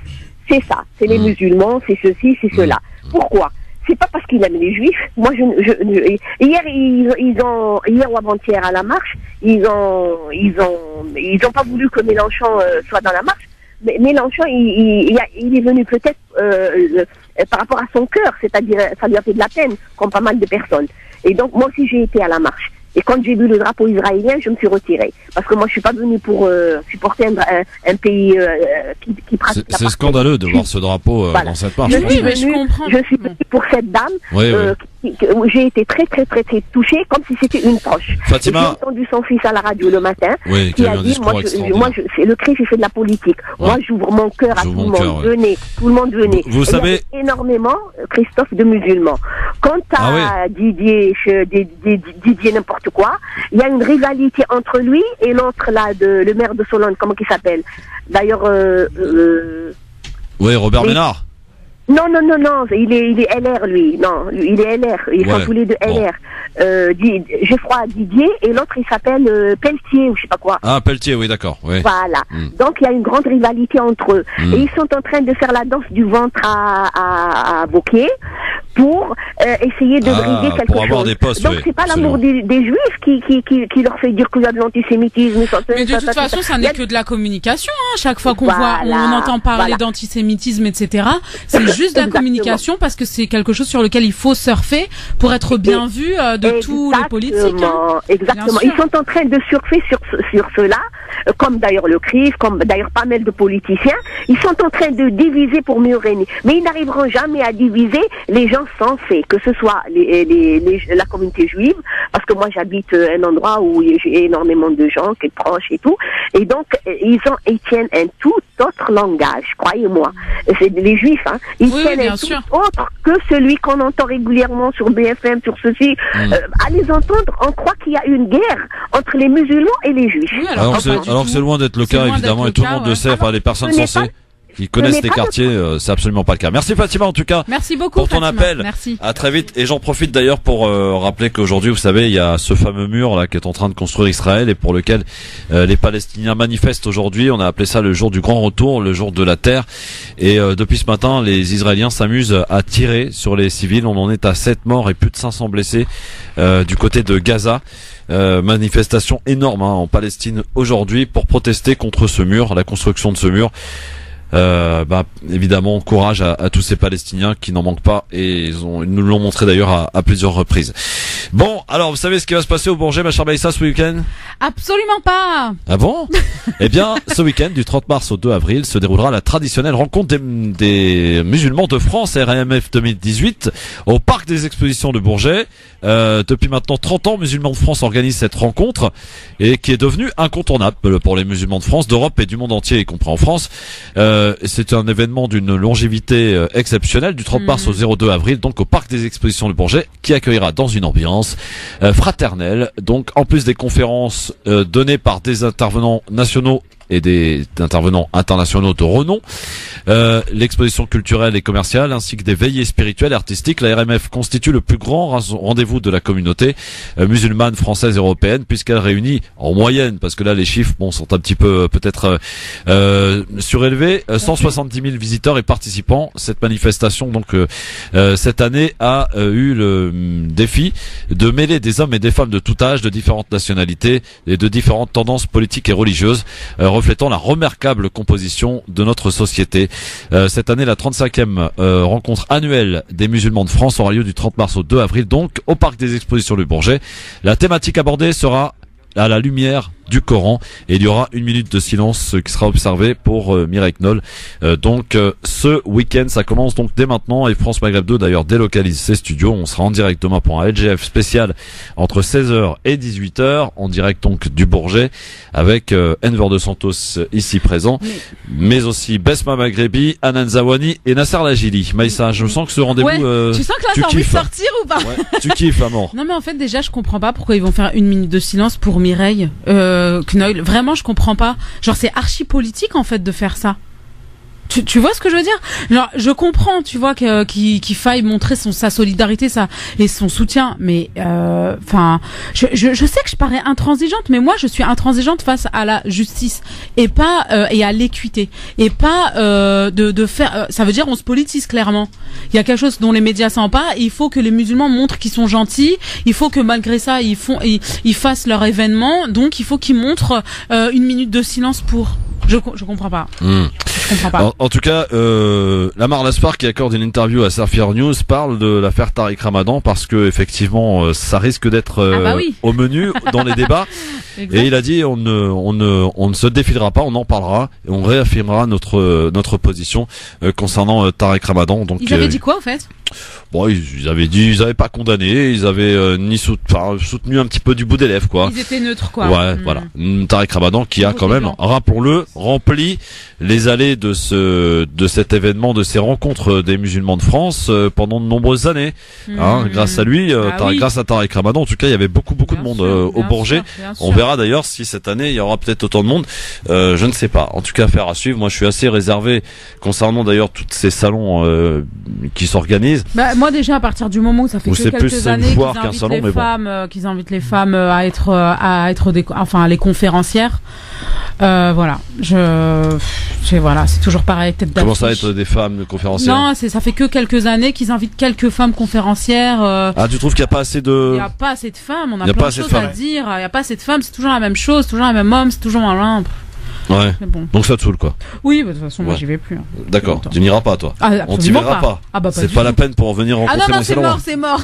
c'est ça. C'est les musulmans, c'est ceci, c'est cela. Pourquoi? C'est pas parce qu'il aime les juifs. Moi, hier ou avant-hier à la marche, ils ont pas voulu que Mélenchon soit dans la marche. Mais Mélenchon, il est venu peut-être par rapport à son cœur, c'est-à-dire ça lui a fait de la peine, comme pas mal de personnes. Et donc moi aussi j'ai été à la marche. Et quand j'ai vu le drapeau israélien, je me suis retirée. Parce que moi, je suis pas venue pour supporter un pays qui pratique C'est scandaleux de voir ce drapeau dans cette marche. Je suis venue pour cette dame où j'ai été très touchée, comme si c'était une proche. Fatima. J'ai entendu son fils à la radio le matin, Oui, qui a dit, c'est le Christ, il fait de la politique. Ouais. Moi, j'ouvre mon cœur à tout le monde. Venez, tout le monde venez. Vous savez, il y a énormément, Christophe, de musulmans. Quant à Didier n'importe quoi, il y a une rivalité entre lui et l'autre là, le maire de Solone, comment il s'appelle? D'ailleurs, oui, Robert Ménard. Non, il est LR, lui. Non, il est LR. Ils sont tous les deux LR. Geoffroy Didier et l'autre, il s'appelle Pelletier ou je sais pas quoi. Ah, Pelletier, oui, d'accord. Oui. Voilà. Donc, il y a une grande rivalité entre eux. Et ils sont en train de faire la danse du ventre à Wauquiez pour essayer de briser quelque pour avoir chose. des postes, donc, c'est pas l'amour des Juifs qui leur fait dire qu'il y a de l'antisémitisme. Mais de toute façon, ça n'est que de la communication. Chaque fois qu'on on entend parler d'antisémitisme, etc., c'est juste de la communication parce que c'est quelque chose sur lequel il faut surfer pour être bien vu de tous les politiques. Exactement. Ils sont en train de surfer sur cela, comme d'ailleurs le CRIF, comme d'ailleurs pas mal de politiciens. Ils sont en train de diviser pour mieux régner. Mais ils n'arriveront jamais à diviser les gens sensés, que ce soit la communauté juive, parce que moi j'habite un endroit où j'ai énormément de gens qui sont proches et tout. Et donc, ils tiennent un tout autre langage, croyez-moi. C'est les juifs, hein. Ils tiennent un tout autre que celui qu'on entend régulièrement sur BFM, sur ceci. À les entendre, on croit qu'il y a une guerre entre les musulmans et les juifs. Oui, alors que c'est loin d'être le cas, évidemment, et tout le monde le sait, enfin, les personnes sensées qui connaissent les quartiers, c'est absolument pas le cas. Merci Fatima, en tout cas. Merci beaucoup pour ton Fatima. appel. Merci. À très vite. Et j'en profite d'ailleurs pour rappeler qu'aujourd'hui, vous savez, il y a ce fameux mur là qui est en train de construire Israël et pour lequel les Palestiniens manifestent aujourd'hui. On a appelé ça le jour du grand retour, le jour de la terre. Et depuis ce matin, les Israéliens s'amusent à tirer sur les civils. On en est à 7 morts et plus de 500 blessés du côté de Gaza. Manifestation énorme en Palestine aujourd'hui pour protester contre ce mur, la construction de ce mur. Évidemment, courage à tous ces Palestiniens qui n'en manquent pas et ils nous l'ont montré d'ailleurs à plusieurs reprises. Bon, alors vous savez ce qui va se passer au Bourget, ma chère Baïssa, ce week-end? Absolument pas. Ah bon? Eh bien, ce week-end, du 30 mars au 2 avril, se déroulera la traditionnelle rencontre des musulmans de France, RMF 2018, au Parc des Expositions de Bourget. Depuis maintenant 30 ans, Musulmans de France organisent cette rencontre et qui est devenue incontournable pour les musulmans de France, d'Europe et du monde entier, y compris en France. C'est un événement d'une longévité exceptionnelle du 30 mars au 02 avril, donc au Parc des Expositions de Bourget, qui accueillera dans une ambiance fraternelle. Donc, en plus des conférences données par des intervenants nationaux et des intervenants internationaux de renom, l'exposition culturelle et commerciale ainsi que des veillées spirituelles et artistiques. La RMF constitue le plus grand rendez-vous de la communauté musulmane, française et européenne, puisqu'elle réunit en moyenne, parce que là les chiffres sont un petit peu peut-être surélevés, 170 000 visiteurs et participants. Cette manifestation donc cette année a eu le défi de mêler des hommes et des femmes de tout âge, de différentes nationalités et de différentes tendances politiques et religieuses, reflétant la remarquable composition de notre société. Cette année, la 35e rencontre annuelle des musulmans de France aura lieu du 30 mars au 2 avril, donc au Parc des Expositions du Bourget. La thématique abordée sera à la lumière du Coran et il y aura une minute de silence qui sera observée pour Mireille Knoll. Ce week-end, ça commence donc dès maintenant et France Maghreb 2 d'ailleurs délocalise ses studios. On sera en direct demain pour un LGF spécial entre 16h et 18h en direct donc du Bourget avec Enver de Santos ici présent, mais aussi Besma Maghrebi, Anan Zawani et Nasser Lajili. Maïssa, je sens que ce rendez-vous tu sens que là t'as envie de sortir ou pas? Tu kiffes à mort. Non mais en fait déjà je comprends pas pourquoi ils vont faire une minute de silence pour Mireille Knoll. Vraiment je comprends pas. Genre c'est archi politique en fait de faire ça. Tu vois ce que je veux dire? Genre, je comprends, tu vois, qu'il faille montrer sa solidarité, et son soutien, mais enfin, je sais que je parais intransigeante, mais moi, je suis intransigeante face à la justice et pas et à l'équité et pas de faire. Ça veut dire on se politise clairement. Il y a quelque chose dont les médias s'en pas. Il faut que les musulmans montrent qu'ils sont gentils. Il faut que malgré ça, ils fassent leur événement. Donc, il faut qu'ils montrent une minute de silence pour. Je comprends pas. Je Je comprends pas. En tout cas, Lamar Laspar qui accorde une interview à Safir News parle de l'affaire Tariq Ramadan parce que effectivement ça risque d'être au menu dans les débats. Et il a dit on ne se défilera pas, on en parlera et on réaffirmera notre position concernant Tariq Ramadan. Donc ils avaient dit quoi en fait? Bon, ils avaient pas condamné, ils avaient soutenu un petit peu du bout des lèvres, quoi. Ils étaient neutres, quoi. Ouais, voilà. Tariq Ramadan qui a quand même, rappelons-le, rempli les allées de cet événement, de ces rencontres des musulmans de France pendant de nombreuses années. Grâce à lui, grâce à Tariq Ramadan, en tout cas, il y avait beaucoup de monde au Bourget. On verra d'ailleurs si cette année il y aura peut-être autant de monde. Je ne sais pas. En tout cas, affaire à suivre. Moi, je suis assez réservé concernant d'ailleurs tous ces salons qui s'organisent. Bah, moi déjà à partir du moment où ça fait que quelques années qu'ils invitent les femmes à être les conférencières, voilà, c'est toujours pareil, tête d'affiche. Comment ça être des femmes conférencières? Non, ça fait que quelques années qu'ils invitent quelques femmes conférencières. Ah, tu trouves qu'il n'y a pas assez de... Il n'y a pas assez de femmes, on a plein de choses à dire. Il n'y a pas assez de femmes, c'est toujours la même chose, toujours la même homme, c'est toujours un Ouais. Bon. Donc ça te saoule quoi. Oui, de toute façon moi j'y vais plus. D'accord. Tu n'iras pas toi. On t'y verra pas. Ah bah c'est pas la peine pour venir rencontrer. Ah non, c'est mort.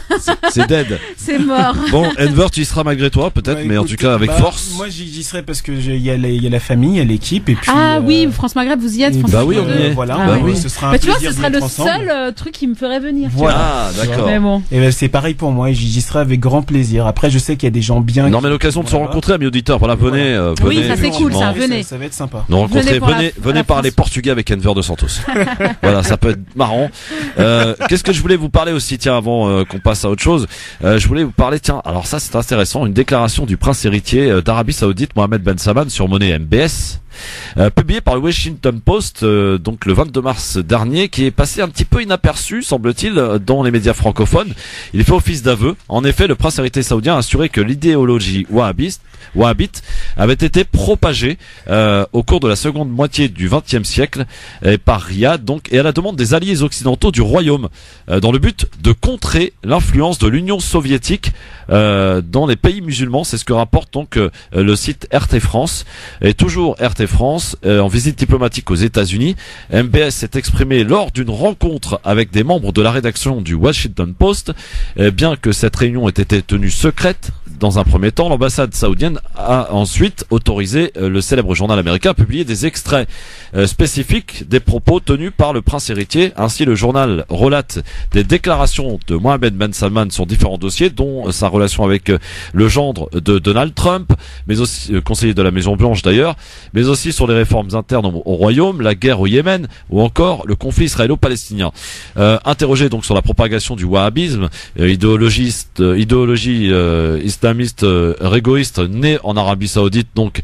C'est dead. C'est mort. Bon, Enver, tu y seras malgré toi peut-être, mais en tout cas avec force. Moi j'y serai parce que il y a la famille, il y a l'équipe et puis. Ah oui, France Maghreb, vous y êtes. Bah oui, on y est. Voilà. Ce sera un tu vois, plaisir ce serait le ensemble. seul truc qui me ferait venir. Voilà. Ah d'accord. Mais bon. Et c'est pareil pour moi, j'y serai avec grand plaisir. Après, je sais qu'il y a des gens bien. Non mais l'occasion de se rencontrer, amis auditeurs. Voilà, venez. Oui, ça c'est cool, ça. Venez. Ça va être sympa. Nous rencontrer. Venez parler portugais avec Enver de Santos. Voilà, ça peut être marrant. Qu'est-ce que je voulais vous parler aussi, tiens, avant qu'on passe à autre chose. Je voulais vous parler, tiens, alors ça c'est intéressant, une déclaration du prince héritier d'Arabie Saoudite, Mohammed Ben Salman, sur monnaie MBS. Publié par le Washington Post donc le 22 mars dernier, qui est passé un petit peu inaperçu semble-t-il dans les médias francophones. Il fait office d'aveu. En effet, le prince héritier saoudien a assuré que l'idéologie wahhabite avait été propagée au cours de la seconde moitié du XXe siècle par Riyad, donc, et à la demande des alliés occidentaux du royaume, dans le but de contrer l'influence de l'Union soviétique dans les pays musulmans. C'est ce que rapporte donc le site RT France. Et toujours RT France, en visite diplomatique aux États-Unis, MBS s'est exprimé lors d'une rencontre avec des membres de la rédaction du Washington Post. Bien que cette réunion ait été tenue secrète dans un premier temps, l'ambassade saoudienne a ensuite autorisé le célèbre journal américain à publier des extraits spécifiques des propos tenus par le prince héritier. Ainsi, le journal relate des déclarations de Mohammed Ben Salman sur différents dossiers, dont sa relation avec le gendre de Donald Trump, mais aussi conseiller de la Maison Blanche d'ailleurs, mais aussi sur les réformes internes au royaume, la guerre au Yémen ou encore le conflit israélo-palestinien. Interrogé donc sur la propagation du wahhabisme, idéologie islamiste régoïste née en Arabie Saoudite, donc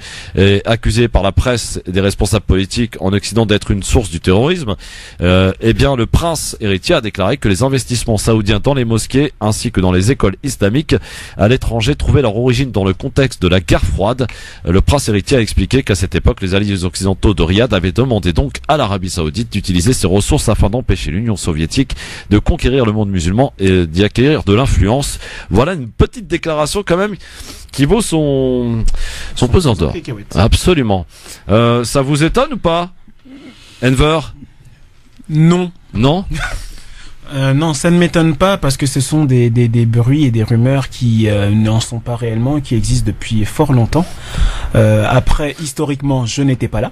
accusée par la presse et des responsables politiques en Occident d'être une source du terrorisme, eh bien le prince héritier a déclaré que les investissements saoudiens dans les mosquées ainsi que dans les écoles islamiques à l'étranger trouvaient leur origine dans le contexte de la guerre froide. Le prince héritier a expliqué qu'à cette époque, les alliés occidentaux de Riyad avaient demandé donc à l'Arabie Saoudite d'utiliser ses ressources afin d'empêcher l'Union soviétique de conquérir le monde musulman et d'y acquérir de l'influence. Voilà une petite déclaration quand même qui vaut son pesant d'or. Absolument. Ça vous étonne ou pas, Enver? Non. Non. Non, ça ne m'étonne pas parce que ce sont des bruits et des rumeurs qui n'en sont pas réellement et qui existent depuis fort longtemps. Après, historiquement, je n'étais pas là.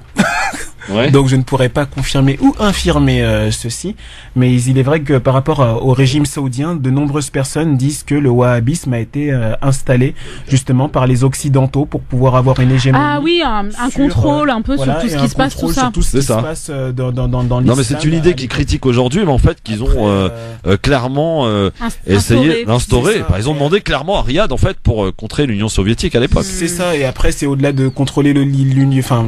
Ouais. Donc je ne pourrais pas confirmer ou infirmer ceci, mais il est vrai que par rapport au régime saoudien, de nombreuses personnes disent que le wahhabisme a été installé justement par les occidentaux pour pouvoir avoir une hégémonie. Ah oui, un contrôle un peu voilà, sur tout ce qui se passe, tout ça. Sur tout ce qui se passe dans l'islam. Non mais c'est une idée qu'ils critiquent aujourd'hui, mais en fait qu'ils ont clairement essayé d'instaurer. Ils ont demandé clairement à Riyad en fait pour contrer l'Union soviétique à l'époque. C'est ça, et après c'est au-delà de contrôler l'URSS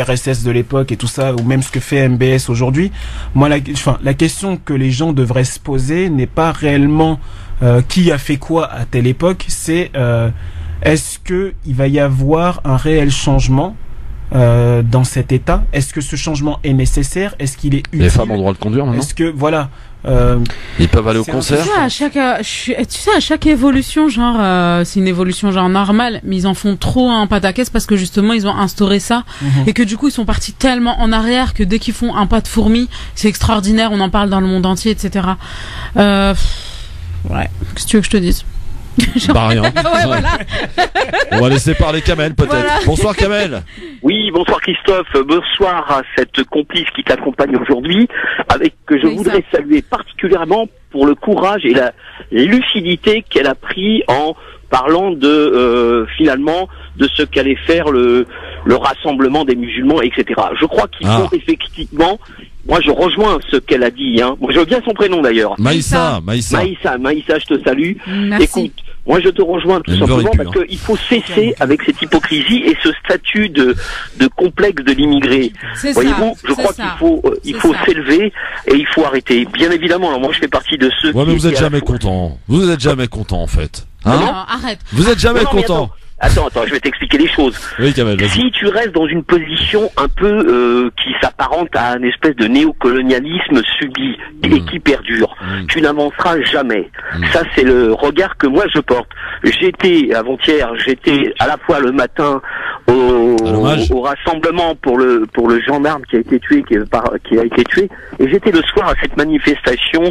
de l'époque et tout ça, ou même ce que fait MBS aujourd'hui. Moi, la question que les gens devraient se poser n'est pas réellement qui a fait quoi à telle époque, c'est est-ce que il va y avoir un réel changement dans cet état? Est-ce que ce changement est nécessaire? Est-ce qu'il est utile? Les femmes ont le droit de conduire maintenant? Est-ce que, voilà. Ils peuvent aller au concert? Tu sais, à chaque évolution, genre, c'est une évolution genre normale, mais ils en font trop un pataquès parce que justement, ils ont instauré ça et que du coup, ils sont partis tellement en arrière que dès qu'ils font un pas de fourmi, c'est extraordinaire, on en parle dans le monde entier, etc. Ouais. Qu'est-ce que tu veux que je te dise? Bah rien. Ouais, voilà. On va laisser parler Kamel peut-être. Voilà. Bonsoir Kamel. Oui, bonsoir Christophe. Bonsoir à cette complice qui t'accompagne aujourd'hui, avec que je voudrais saluer particulièrement pour le courage et la lucidité qu'elle a pris en parlant de finalement de ce qu'allait faire le rassemblement des musulmans, etc. Je crois qu'il faut effectivement. Moi, je rejoins ce qu'elle a dit. Hein. Moi, je veux bien son prénom d'ailleurs. Maïssa, je te salue. Merci. Écoute, moi, je te rejoins tout simplement parce qu'il faut cesser avec cette hypocrisie et ce statut de complexe de l'immigré. Voyez-vous, je crois qu'il faut s'élever et il faut arrêter. Bien évidemment, alors moi, je fais partie de ceux. Ouais, mais vous êtes jamais content. Vous êtes jamais content en fait. Hein? Non, arrête. Vous êtes jamais content. Attends, je vais t'expliquer les choses. Oui, Kamel, vas-y. Si tu restes dans une position un peu qui s'apparente à une espèce de néocolonialisme subi et qui perdure, tu n'avanceras jamais. Ça, c'est le regard que moi je porte. J'étais à la fois le matin au rassemblement pour le gendarme qui a été tué, et j'étais le soir à cette manifestation.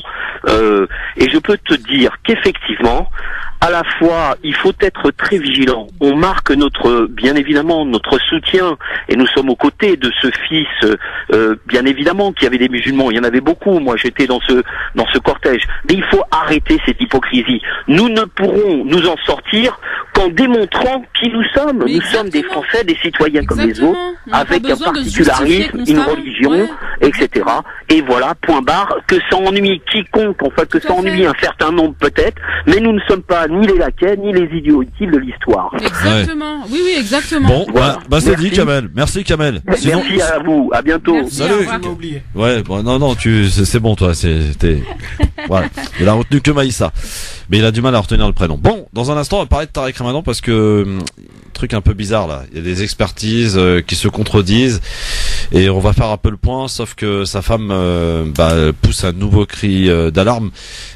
Et je peux te dire qu'effectivement, à la fois, il faut être très vigilant. On marque bien évidemment notre soutien et nous sommes aux côtés de ce fils, bien évidemment, qui avait des musulmans. Il y en avait beaucoup. Moi, j'étais dans ce cortège. Mais il faut arrêter cette hypocrisie. Nous ne pourrons nous en sortir qu'en démontrant qui nous sommes. Nous sommes des Français, des citoyens comme les autres, avec un particularisme, une religion, etc. Et voilà, point barre, que ça ennuie quiconque, enfin que ça ennuie un certain nombre peut-être, mais nous ne sommes pas ni les laquais, ni les idiots utiles de l'histoire. Exactement. Oui, exactement. Bon, voilà. C'est dit, Kamel. Merci, Kamel. Sinon... Merci à vous. À bientôt. Merci, salut. Ouais, bon, non, c'est bon, toi. Voilà. Il a retenu que Maïssa. Mais il a du mal à retenir le prénom. Bon, dans un instant, on va parler de Tariq Ramadan parce que truc un peu bizarre là. Il y a des expertises qui se contredisent et on va faire un peu le point. Sauf que sa femme pousse un nouveau cri d'alarme.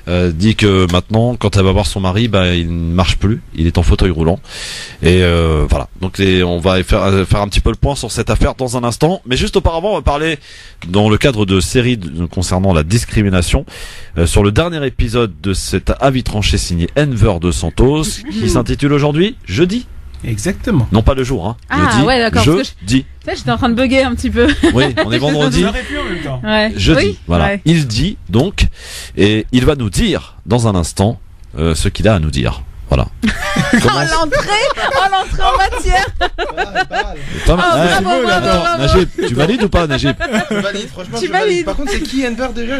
Dit que maintenant, quand elle va voir son mari, il ne marche plus. Il est en fauteuil roulant. Et voilà. Donc on va faire un petit peu le point sur cette affaire dans un instant. Mais juste auparavant, on va parler dans le cadre de séries concernant la discrimination sur le dernier épisode de cet avis tranché signé Enver de Santos qui s'intitule aujourd'hui Jeudi. Exactement. Non pas le jour, hein. Ah ouais, d'accord. Jeudi. Tu sais, j'étais en train de bugger un petit peu. Oui, on est vendredi. Ouais. Jeudi. Oui, voilà. Ouais. Il dit donc, et il va nous dire dans un instant ce qu'il a à nous dire. Voilà. l'entrée en matière. Bravo, Najib, tu valides ou pas, Najib? Je valide, franchement. Tu valides. Par contre, c'est qui Enver déjà?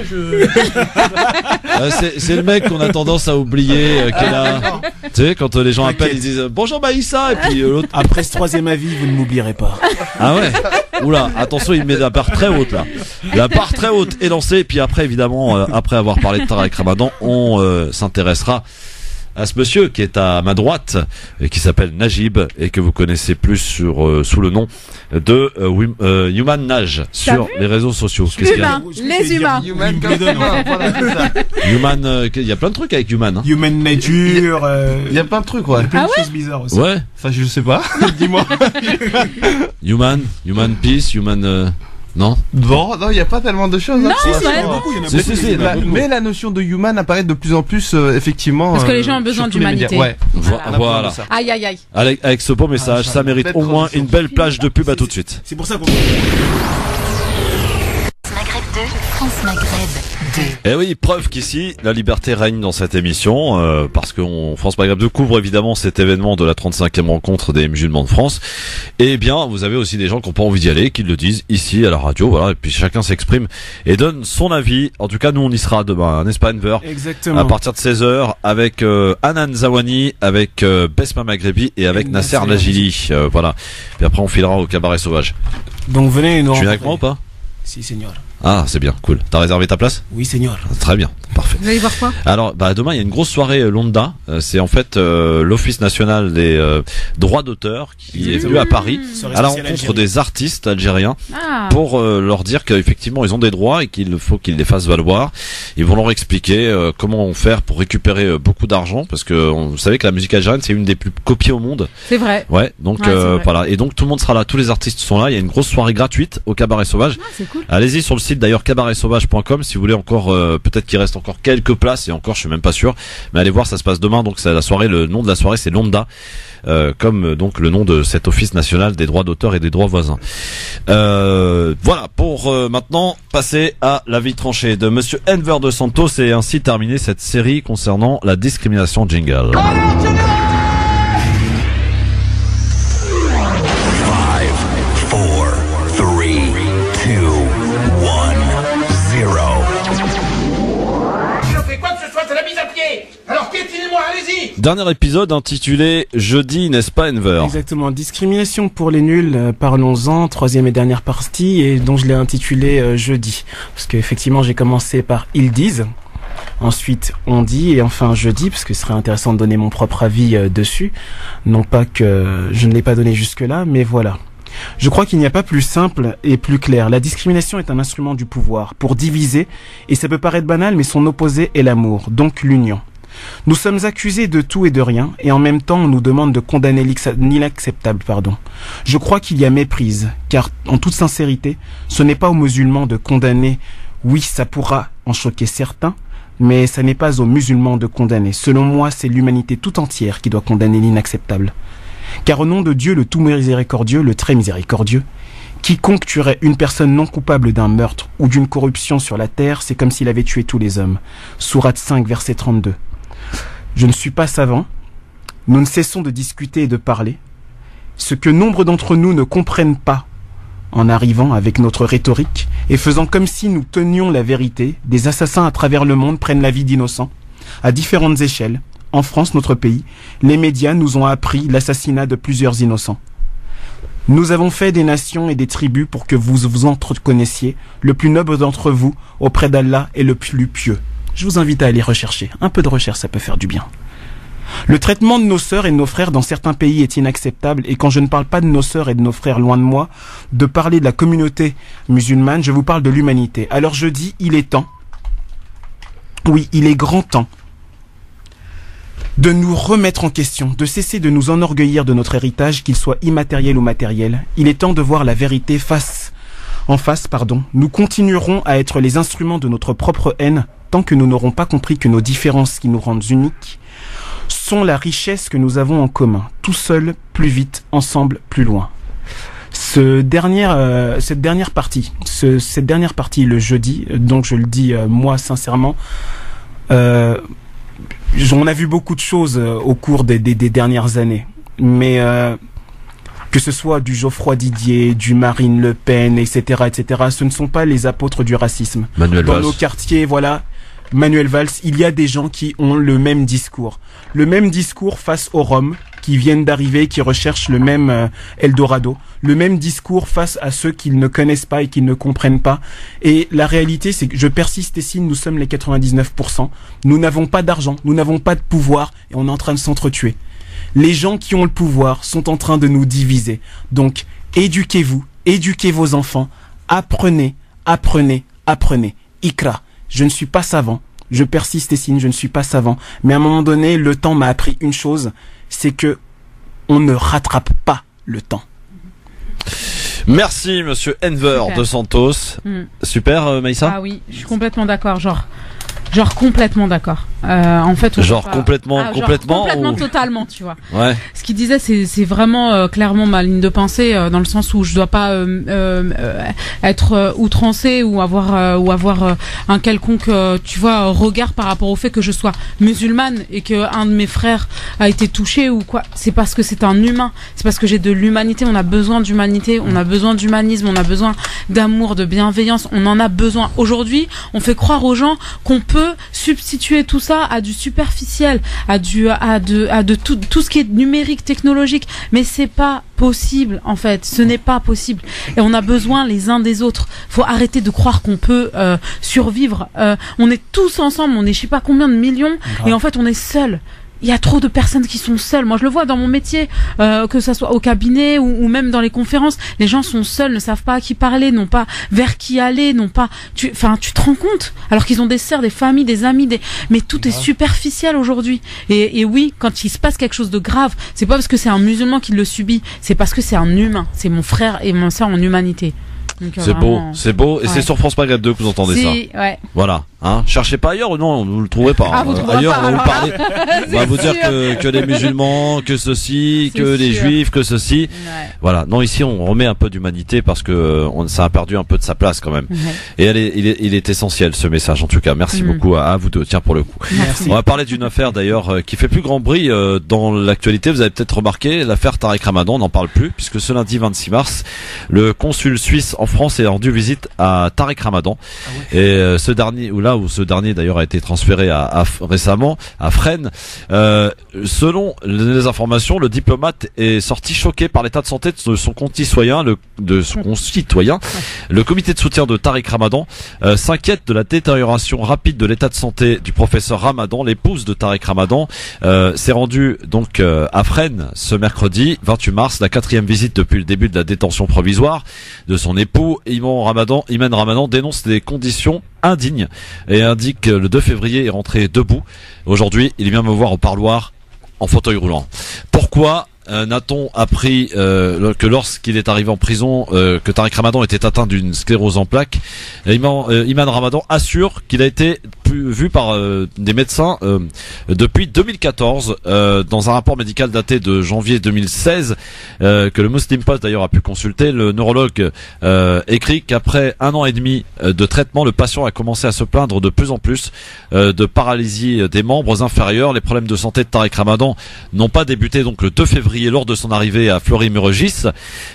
C'est le mec qu'on a tendance à oublier qui est là. Tu sais, quand les gens appellent, ils disent bonjour Maïssa, et puis l'autre. Après ce troisième avis, vous ne m'oublierez pas. Ah ouais. Oula, attention, il met la barre très haute là. La barre très haute est lancée, puis après évidemment, après avoir parlé de Tariq Ramadan, on s'intéressera à ce monsieur qui est à ma droite et qui s'appelle Najib et que vous connaissez plus sous le nom de Human Naj sur les réseaux sociaux. Les humains. Human, il y a plein de trucs avec Human. Hein. Human Nature. Il y a plein de trucs, ouais. Plein de choses bizarres aussi. Ouais. Enfin, je sais pas. Dis-moi. Human Peace, Human. Non. Bon, non, il n'y a pas tellement de choses. Non, mais la notion de human apparaît de plus en plus, effectivement. Parce que les gens ont besoin d'humanité. Ouais. Voilà. Aïe, aïe, aïe. Avec ce beau message, ça mérite au moins une belle plage de pub à tout de suite. C'est pour ça qu'on. France Maghreb 2. Et oui, preuve qu'ici, la liberté règne dans cette émission, parce que France Maghreb 2 couvre évidemment cet événement de la 35e rencontre des musulmans de France. Et bien, vous avez aussi des gens qui n'ont pas envie d'y aller, qui le disent ici à la radio, voilà, et puis chacun s'exprime et donne son avis. En tout cas, nous on y sera demain, n'est-ce pas Enver? Exactement. À partir de 16h, avec Hanan Zawani, avec Besma Maghrebi et avec Nasser Lajili, voilà. Et après on filera au cabaret sauvage. Donc venez nous. Tu viens avec moi ou pas? Si, seigneur. Ah, c'est bien, cool. T'as réservé ta place? Oui, seigneur. Très bien. parfait. Vous allez voir quoi? Alors, demain, il y a une grosse soirée Londa. C'est en fait l'Office national des droits d'auteur qui est venu à Paris à la rencontre des artistes algériens pour leur dire qu'effectivement, ils ont des droits et qu'il faut qu'ils les fassent valoir. Ils vont leur expliquer comment faire pour récupérer beaucoup d'argent, parce que vous savez que la musique algérienne, c'est une des plus copiées au monde. C'est vrai. Ouais, donc voilà. Et donc tout le monde sera là, tous les artistes sont là. Il y a une grosse soirée gratuite au Cabaret Sauvage. C'est cool. Allez-y sur le site d'ailleurs cabaretsauvage.com si vous voulez encore, peut-être qu'il reste encore quelques places, et encore je suis même pas sûr, mais allez voir, ça se passe demain. Donc c'est la soirée, le nom de la soirée c'est Londa, comme donc le nom de cet Office national des droits d'auteur et des droits voisins. Voilà, pour maintenant passer à l'avis tranché de Monsieur Enver de Santos, et ainsi terminer cette série concernant la discrimination jingle. 5, 4, 3, 2, 1, 0. Si on fait quoi que ce soit, c'est la mise à pied. Alors piétinez-moi, allez-y. Dernier épisode intitulé Jeudi, n'est-ce pas Enver? Exactement, discrimination pour les nuls, parlons-en, troisième et dernière partie, et dont je l'ai intitulé Jeudi. Parce qu'effectivement j'ai commencé par Ils disent, ensuite On dit, et enfin Jeudi, parce que ce serait intéressant de donner mon propre avis dessus. Non pas que je ne l'ai pas donné jusque-là, mais voilà. Je crois qu'il n'y a pas plus simple et plus clair. La discrimination est un instrument du pouvoir pour diviser, et ça peut paraître banal, mais son opposé est l'amour, donc l'union. Nous sommes accusés de tout et de rien, et en même temps on nous demande de condamner l'inacceptable, Je crois qu'il y a méprise, car en toute sincérité, ce n'est pas aux musulmans de condamner. Oui, ça pourra en choquer certains, mais ça n'est pas aux musulmans de condamner. Selon moi, c'est l'humanité tout entière qui doit condamner l'inacceptable. Car au nom de Dieu, le tout miséricordieux, le très miséricordieux, quiconque tuerait une personne non coupable d'un meurtre ou d'une corruption sur la terre, c'est comme s'il avait tué tous les hommes. Sourate 5, verset 32. Je ne suis pas savant. Nous ne cessons de discuter et de parler. Ce que nombre d'entre nous ne comprennent pas en arrivant avec notre rhétorique et faisant comme si nous tenions la vérité, des assassins à travers le monde prennent la vie d'innocents, à différentes échelles. En France, notre pays, les médias nous ont appris l'assassinat de plusieurs innocents. Nous avons fait des nations et des tribus pour que vous vous entreconnaissiez. Le plus noble d'entre vous, auprès d'Allah, est le plus pieux. Je vous invite à aller rechercher. Un peu de recherche, ça peut faire du bien. Le traitement de nos sœurs et de nos frères dans certains pays est inacceptable, et quand je ne parle pas de nos sœurs et de nos frères loin de moi, de parler de la communauté musulmane, je vous parle de l'humanité. Alors je dis, il est temps, oui, il est grand temps, de nous remettre en question, de cesser de nous enorgueillir de notre héritage, qu'il soit immatériel ou matériel. Il est temps de voir la vérité en face. Nous continuerons à être les instruments de notre propre haine, tant que nous n'aurons pas compris que nos différences qui nous rendent uniques sont la richesse que nous avons en commun. Tout seul, plus vite, ensemble, plus loin. Cette dernière partie, le jeudi, donc je le dis moi sincèrement, on a vu beaucoup de choses au cours des dernières années, mais que ce soit du Geoffroy Didier, du Marine Le Pen, etc., ce ne sont pas les apôtres du racisme. Manuel Valls. Dans nos quartiers, voilà, Manuel Valls, il y a des gens qui ont le même discours face aux Roms qui viennent d'arriver, qui recherchent le même Eldorado, le même discours face à ceux qu'ils ne connaissent pas et qu'ils ne comprennent pas. Et la réalité, c'est que je persiste et signe, nous sommes les 99%. Nous n'avons pas d'argent, nous n'avons pas de pouvoir, et on est en train de s'entretuer. Les gens qui ont le pouvoir sont en train de nous diviser. Donc, éduquez-vous, éduquez vos enfants, apprenez. Ikra. Je ne suis pas savant, je persiste et signe, je ne suis pas savant, mais à un moment donné, le temps m'a appris une chose, c'est que on ne rattrape pas le temps. Merci Monsieur Enver de Santos. Super Maïssa. Ah oui, je suis complètement d'accord, genre complètement d'accord. En fait, complètement, totalement, tu vois. Ouais. Ce qu'il disait, c'est vraiment clairement ma ligne de pensée, dans le sens où je dois pas être outrancé ou avoir un quelconque, tu vois, regard par rapport au fait que je sois musulmane et que un de mes frères a été touché ou quoi. C'est parce que c'est un humain. C'est parce que j'ai de l'humanité. On a besoin d'humanité. On a besoin d'humanisme. On a besoin d'amour, de bienveillance. On en a besoin. Aujourd'hui, on fait croire aux gens qu'on peut substituer tout ça ça à du superficiel, à tout ce qui est numérique, technologique. Mais c'est pas possible, en fait. Ce n'est pas possible. Et on a besoin les uns des autres. Faut arrêter de croire qu'on peut survivre. On est tous ensemble, on est je sais pas combien de millions, et en fait on est seuls. Il y a trop de personnes qui sont seules. Moi, je le vois dans mon métier, que ça soit au cabinet ou même dans les conférences. Les gens sont seuls, ne savent pas à qui parler, n'ont pas vers qui aller, n'ont pas. Tu te rends compte? Alors qu'ils ont des sœurs, des familles, des amis, mais tout est superficiel aujourd'hui. Et oui, quand il se passe quelque chose de grave, c'est pas parce que c'est un musulman qui le subit, c'est parce que c'est un humain. C'est mon frère et ma sœur en humanité. Donc, c'est vraiment, beau, c'est beau, et c'est sur France Maghreb 2 que vous entendez ça. Ouais. Voilà, hein. Cherchez pas ailleurs, non, vous le trouverez pas. Vous trouverez ailleurs, pas, on va vous parler. On va vous sûr. dire que les musulmans, que ceci, que les juifs, que ceci. Ouais. Voilà. Non, ici, on remet un peu d'humanité parce que ça a perdu un peu de sa place quand même. Ouais. Et il est essentiel, ce message, en tout cas. Merci beaucoup à vous deux. Tiens, pour le coup. Merci. On va parler d'une affaire, d'ailleurs, qui fait plus grand bruit, dans l'actualité. Vous avez peut-être remarqué, l'affaire Tariq Ramadan, on n'en parle plus, puisque ce lundi 26 mars, le consul suisse en France est rendu visite à Tariq Ramadan. Et ce dernier d'ailleurs a été transféré récemment à Fresnes. Selon les informations, le diplomate est sorti choqué par l'état de santé de son concitoyen. Le comité de soutien de Tariq Ramadan s'inquiète de la détérioration rapide de l'état de santé du professeur Ramadan. L'épouse de Tariq Ramadan s'est rendue donc à Fresnes ce mercredi 28 mars, la 4e visite depuis le début de la détention provisoire de son époux. Iman Ramadan dénonce des conditions indignes et indique que le 2 février est rentré debout. Aujourd'hui, il vient me voir au parloir en fauteuil roulant. Pourquoi n'a-t-on appris que lorsqu'il est arrivé en prison que Tariq Ramadan était atteint d'une sclérose en plaques? Iman Ramadan assure qu'il a été vu par des médecins depuis 2014 dans un rapport médical daté de janvier 2016 que le Muslim Post d'ailleurs a pu consulter. Le neurologue écrit qu'après 1 an et demi de traitement, le patient a commencé à se plaindre de plus en plus de paralysie des membres inférieurs. Les problèmes de santé de Tariq Ramadan n'ont pas débuté donc le 2 février lors de son arrivée à Fleury-Mérogis.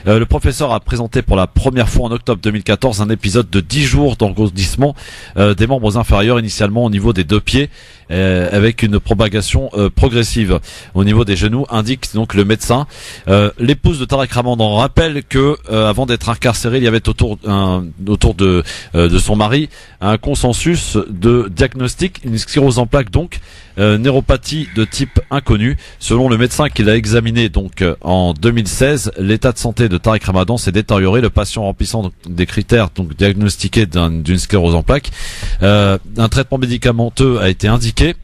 Le professeur a présenté pour la première fois en octobre 2014 un épisode de 10 jours d'engourdissement des membres inférieurs, initialement au niveau des 2 pieds, avec une propagation progressive au niveau des genoux, indique donc le médecin. L'épouse de Tariq Ramadan rappelle que avant d'être incarcéré, il y avait autour de son mari un consensus de diagnostic, une sclérose en plaques donc, neuropathie de type inconnu. Selon le médecin qui l'a examiné donc en 2016, l'état de santé de Tariq Ramadan s'est détérioré. Le patient remplissant donc des critères donc diagnostiqués d'une sclérose en plaques, un traitement médicamenteux a été indiqué,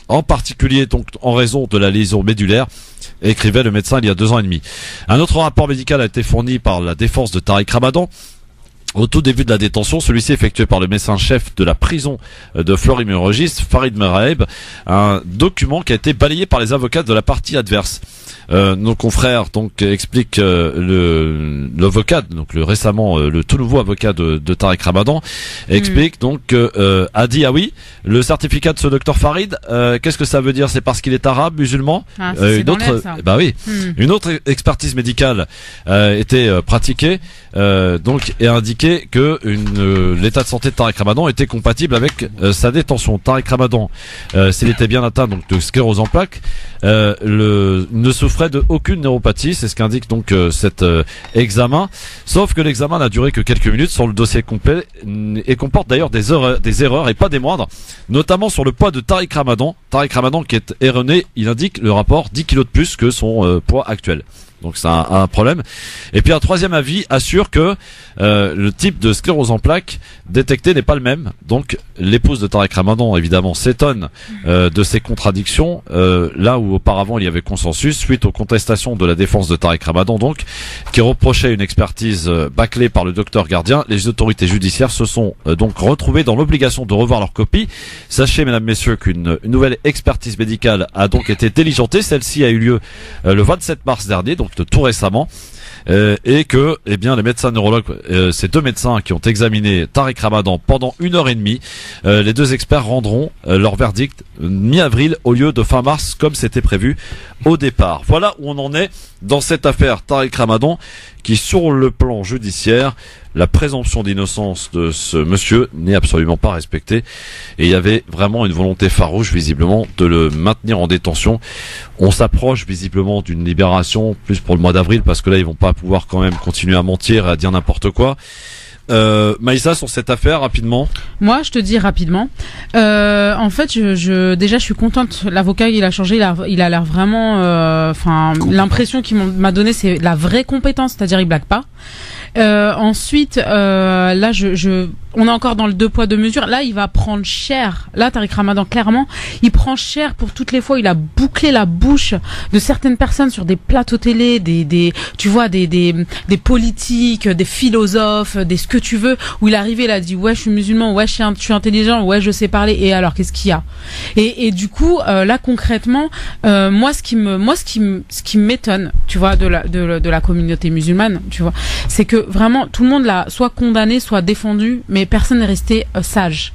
en particulier donc en raison de la lésion médulaire, écrivait le médecin il y a 2 ans et demi. Un autre rapport médical a été fourni par la défense de Tariq Ramadan. Au tout début de la détention, celui-ci effectué par le médecin-chef de la prison de Fleury-Mérogis, Farid Meraeb, un document qui a été balayé par les avocats de la partie adverse. Nos confrères donc expliquent l'avocat, donc le tout nouveau avocat de Tariq Ramadan, explique donc a dit oui, le certificat de ce docteur Farid, qu'est-ce que ça veut dire? C'est parce qu'il est arabe, musulman? Une autre, une autre expertise médicale était pratiquée donc et indiqué que l'état de santé de Tariq Ramadan était compatible avec sa détention. Tariq Ramadan, s'il était bien atteint donc de sclérose en plaques, ne souffrait de aucune neuropathie, c'est ce qu'indique donc cet examen. Sauf que l'examen n'a duré que quelques minutes sur le dossier complet et comporte d'ailleurs des erreurs et pas des moindres, notamment sur le poids de Tariq Ramadan. Tariq Ramadan qui est erroné, il indique le rapport 10 kilos de plus que son poids actuel. Donc c'est un problème. Et puis un troisième avis assure que le type de sclérose en plaques détecté n'est pas le même. Donc l'épouse de Tariq Ramadan évidemment s'étonne de ces contradictions, là où auparavant il y avait consensus suite aux contestations de la défense de Tariq Ramadan donc, qui reprochait une expertise bâclée par le docteur gardien. Les autorités judiciaires se sont donc retrouvées dans l'obligation de revoir leur copie. Sachez mesdames, messieurs qu'une nouvelle expertise médicale a donc été diligentée. Celle-ci a eu lieu le 27 mars dernier, donc tout récemment, et que les médecins neurologues, ces 2 médecins qui ont examiné Tariq Ramadan pendant 1h30, les 2 experts rendront leur verdict mi-avril au lieu de fin mars comme c'était prévu au départ. Voilà où on en est dans cette affaire Tariq Ramadan qui, sur le plan judiciaire, la présomption d'innocence de ce monsieur n'est absolument pas respectée. Et il y avait vraiment une volonté farouche, visiblement, de le maintenir en détention. On s'approche visiblement d'une libération, plus pour le mois d'avril, parce que là, ils vont pas pouvoir quand même continuer à mentir et à dire n'importe quoi. Maïssa, sur cette affaire, rapidement. Moi, je te dis rapidement. En fait, déjà, je suis contente. L'avocat, il a changé. Il a l'air vraiment. Enfin, l'impression qu'il m'a donné, c'est la vraie compétence, c'est-à-dire, il blague pas. Ensuite, là, on est encore dans le 2 poids 2 mesures. Là, il va prendre cher. Là, Tariq Ramadan, clairement, il prend cher pour toutes les fois où il a bouclé la bouche de certaines personnes sur des plateaux télé, tu vois, des politiques, des philosophes, des ce que tu veux, où il est arrivé, il a dit, ouais, je suis musulman, ouais, je suis intelligent, ouais, je sais parler. Et alors, qu'est-ce qu'il y a? Et du coup, là, concrètement, moi, ce qui m'étonne, tu vois, de la communauté musulmane, tu vois, c'est que vraiment, tout le monde l'a soit condamné, soit défendu, mais personne n'est resté sage.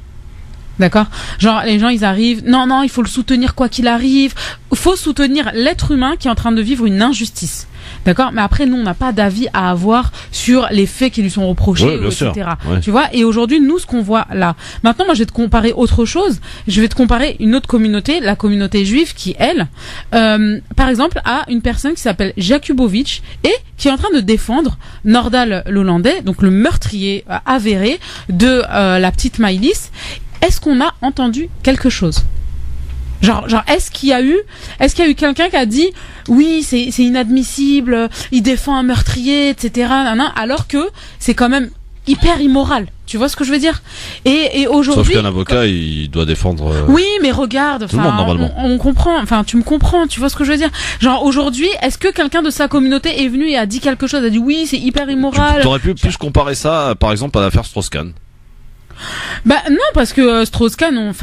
D'accord? Genre, les gens, ils arrivent, non, il faut le soutenir quoi qu'il arrive. Il faut soutenir l'être humain qui est en train de vivre une injustice. D'accord? Mais après, nous, on n'a pas d'avis à avoir sur les faits qui lui sont reprochés, etc. Ouais. Tu vois? Et aujourd'hui, nous, ce qu'on voit là. Maintenant, moi, je vais te comparer autre chose. Je vais te comparer une autre communauté, la communauté juive, qui, elle, par exemple, a une personne qui s'appelle Jakubovic et qui est en train de défendre Nordal l'Hollandais, donc le meurtrier avéré de la petite Maïlis. Est-ce qu'on a entendu quelque chose? Genre, est-ce qu'il y a eu quelqu'un qui a dit oui, c'est inadmissible, il défend un meurtrier, etc. Alors que c'est quand même hyper immoral. Tu vois ce que je veux dire? Et aujourd'hui. Sauf qu'un avocat, il doit défendre. Oui, mais regarde, tout le monde, normalement. On comprend. Enfin, tu me comprends. Tu vois ce que je veux dire? Genre, aujourd'hui, est-ce que quelqu'un de sa communauté est venu et a dit quelque chose, a dit oui, c'est hyper immoral? Tu aurais pu plus comparer ça, par exemple, à l'affaire Strauss-Kahn. Bah non, parce que Strauss-Kahn,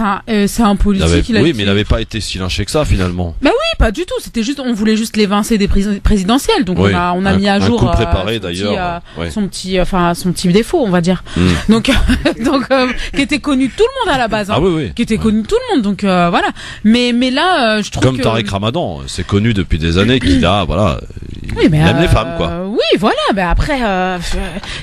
c'est un politique. Mais il n'avait pas été si lynché que ça finalement. Bah oui, pas du tout. C'était juste, on voulait juste l'évincer des présidentielles. Donc on a mis à jour un coup préparé d'ailleurs. Son petit défaut, on va dire. Donc qui était connu de tout le monde à la base. Hein, ah oui. Qui était connu de tout le monde. Donc voilà. Mais là, je trouve comme Tariq Ramadan, c'est connu depuis des années qu'il a il aime les femmes quoi. Oui, voilà. Mais après,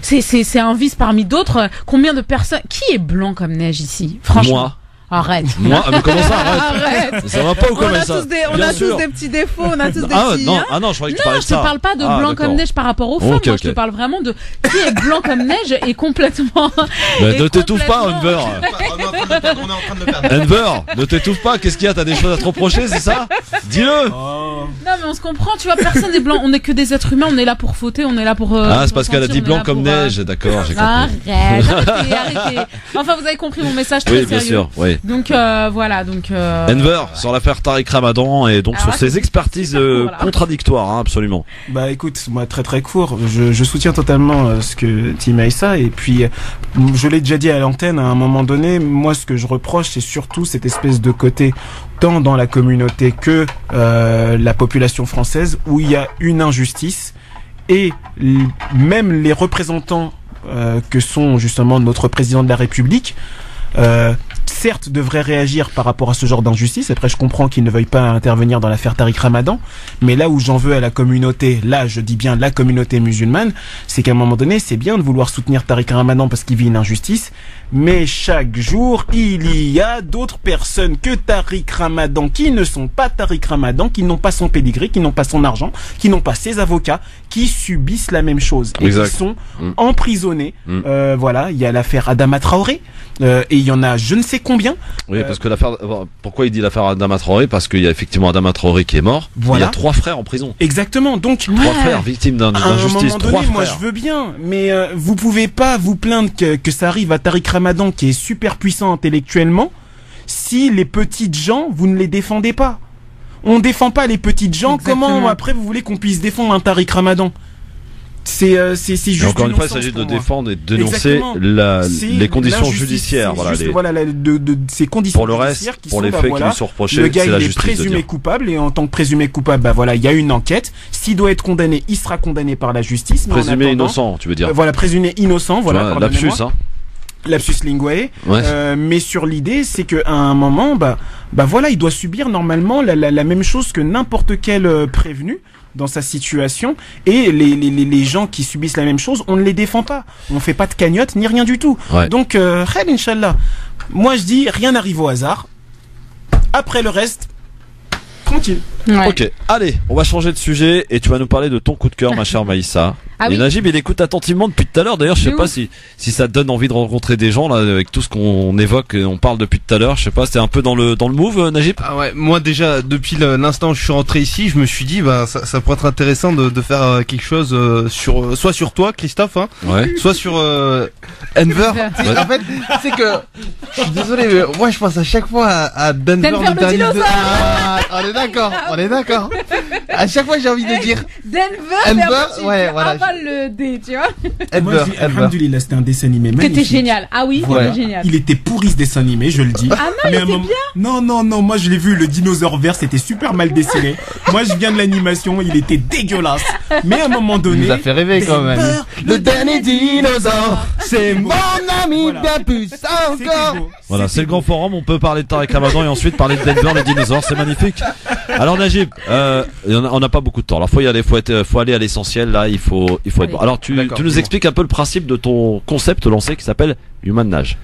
c'est un vice parmi d'autres. Combien de personnes qui est blanc comme neige ici? Franchement. Moi. Arrête. Moi, mais comment ça, arrête? Ça va pas ou comment ça? On a tous des petits défauts, on a tous des petits. Non, je croyais que tu parlais de ça. Non, je te parle pas de blanc comme neige par rapport aux femmes. Moi, je te parle vraiment de qui est blanc comme neige et complètement. Ne t'étouffe pas, Enver. On est en train de le perdre. Enver, ne t'étouffe pas. Qu'est-ce qu'il y a? T'as des choses à te reprocher, c'est ça? Dis-le. Non, mais on se comprend, tu vois, personne n'est blanc. On est que des êtres humains, on est là pour fauter, on est là pour. C'est parce qu'elle a dit blanc comme neige, d'accord, j'ai compris. Arrêtez. Enfin, vous avez compris mon message très sérieux. Oui, bien sûr, oui. Donc, voilà, donc. Enver, sur l'affaire Tariq Ramadan et donc sur ses expertises contradictoires, hein, absolument. Bah écoute, moi très très court, je soutiens totalement ce que dit Maïssa et puis je l'ai déjà dit à l'antenne à un moment donné, moi ce que je reproche c'est surtout cette espèce de côté tant dans la communauté que la population française où il y a une injustice et même les représentants que sont justement notre président de la République certes devrait réagir par rapport à ce genre d'injustice. Après, je comprends qu'ils ne veuillent pas intervenir dans l'affaire Tariq Ramadan, mais là où j'en veux à la communauté, là je dis bien la communauté musulmane, c'est qu'à un moment donné, c'est bien de vouloir soutenir Tariq Ramadan parce qu'il vit une injustice, mais chaque jour, il y a d'autres personnes que Tariq Ramadan qui ne sont pas Tariq Ramadan, qui n'ont pas son pédigré, qui n'ont pas son argent, qui n'ont pas ses avocats, qui subissent la même chose et qui sont emprisonnés. Voilà, il y a l'affaire Adama Traoré, et il y en a je ne sais combien. Oui, parce que l'affaire. Pourquoi il dit l'affaire Adama Traoré? Parce qu'il y a effectivement Adama Traoré qui est mort. Voilà. Il y a 3 frères en prison. Exactement. Donc 3 frères victimes d'injustice. 3 frères. Moi, je veux bien, mais vous pouvez pas vous plaindre que ça arrive à Tariq Ramadan, qui est super puissant intellectuellement, si les petites gens vous ne les défendez pas. On défend pas les petites gens. Exactement. Comment après vous voulez qu'on puisse défendre un Tariq Ramadan? C'est juste. Encore une fois, il s'agit de défendre et de dénoncer les conditions judiciaires. Voilà, ces conditions pour le reste, qui pour sont, les faits qui lui sont reprochés, le gars c'est la il justice est présumé coupable et en tant que présumé coupable, bah voilà, il y a une enquête. S'il doit être condamné, il sera condamné par la justice. Présumé innocent, tu veux dire? Voilà, présumé innocent. Voilà. Lapsus, hein. lapsus linguae. Ouais. Mais sur l'idée, c'est qu'à un moment, bah voilà, il doit subir normalement la même chose que n'importe quel prévenu dans sa situation, et les gens qui subissent la même chose, on ne les défend pas. On fait pas de cagnotte ni rien du tout. Ouais. Donc, khair, Inch'Allah. Moi, je dis, rien n'arrive au hasard. Après le reste, tranquille. Ouais. Ok, allez, on va changer de sujet et tu vas nous parler de ton coup de cœur, ma chère Maïssa. Ah et oui. Najib, il écoute attentivement depuis tout à l'heure. D'ailleurs, je sais De pas ouf. si ça te donne envie de rencontrer des gens là avec tout ce qu'on évoque et on parle depuis tout à l'heure. Je sais pas, c'était un peu dans le move, Najib. Ah ouais, moi déjà depuis l'instant où je suis rentré ici, je me suis dit ça pourrait être intéressant de faire quelque chose soit sur toi, Christophe, hein, Ouais. soit sur Enver. Ouais. En fait, c'est que je suis désolé, mais moi je pense à chaque fois à Denver, Denver, le le dernier dinosaure. on est d'accord. À chaque fois j'ai envie de dire Denver, ouais, voilà. avale le dé, tu vois. Moi, je dis, alhamdoulilah, c'était un dessin animé C'était magnifique. génial. Ah oui, Voilà. c'était génial. Il était pourri ce dessin animé, je le dis. Ah non, il Mais à un était moment- bien. Non, moi je l'ai vu, le dinosaure vert, c'était super mal dessiné. Moi je viens de l'animation, il était dégueulasse. Mais à un moment donné. Il nous a fait rêver quand même. Denver, Le dernier dinosaure, c'est mon ami bien plus encore. Voilà, c'est le grand forum. On peut parler de Tarek Ramadan et ensuite parler de Denver, le dinosaure. C'est magnifique. Alors Najib, on n'a pas beaucoup de temps. Alors faut y aller, faut aller à l'essentiel. Là, il faut être bon. Alors tu nous expliques un peu le principe de ton concept lancé qui s'appelle Human Nage.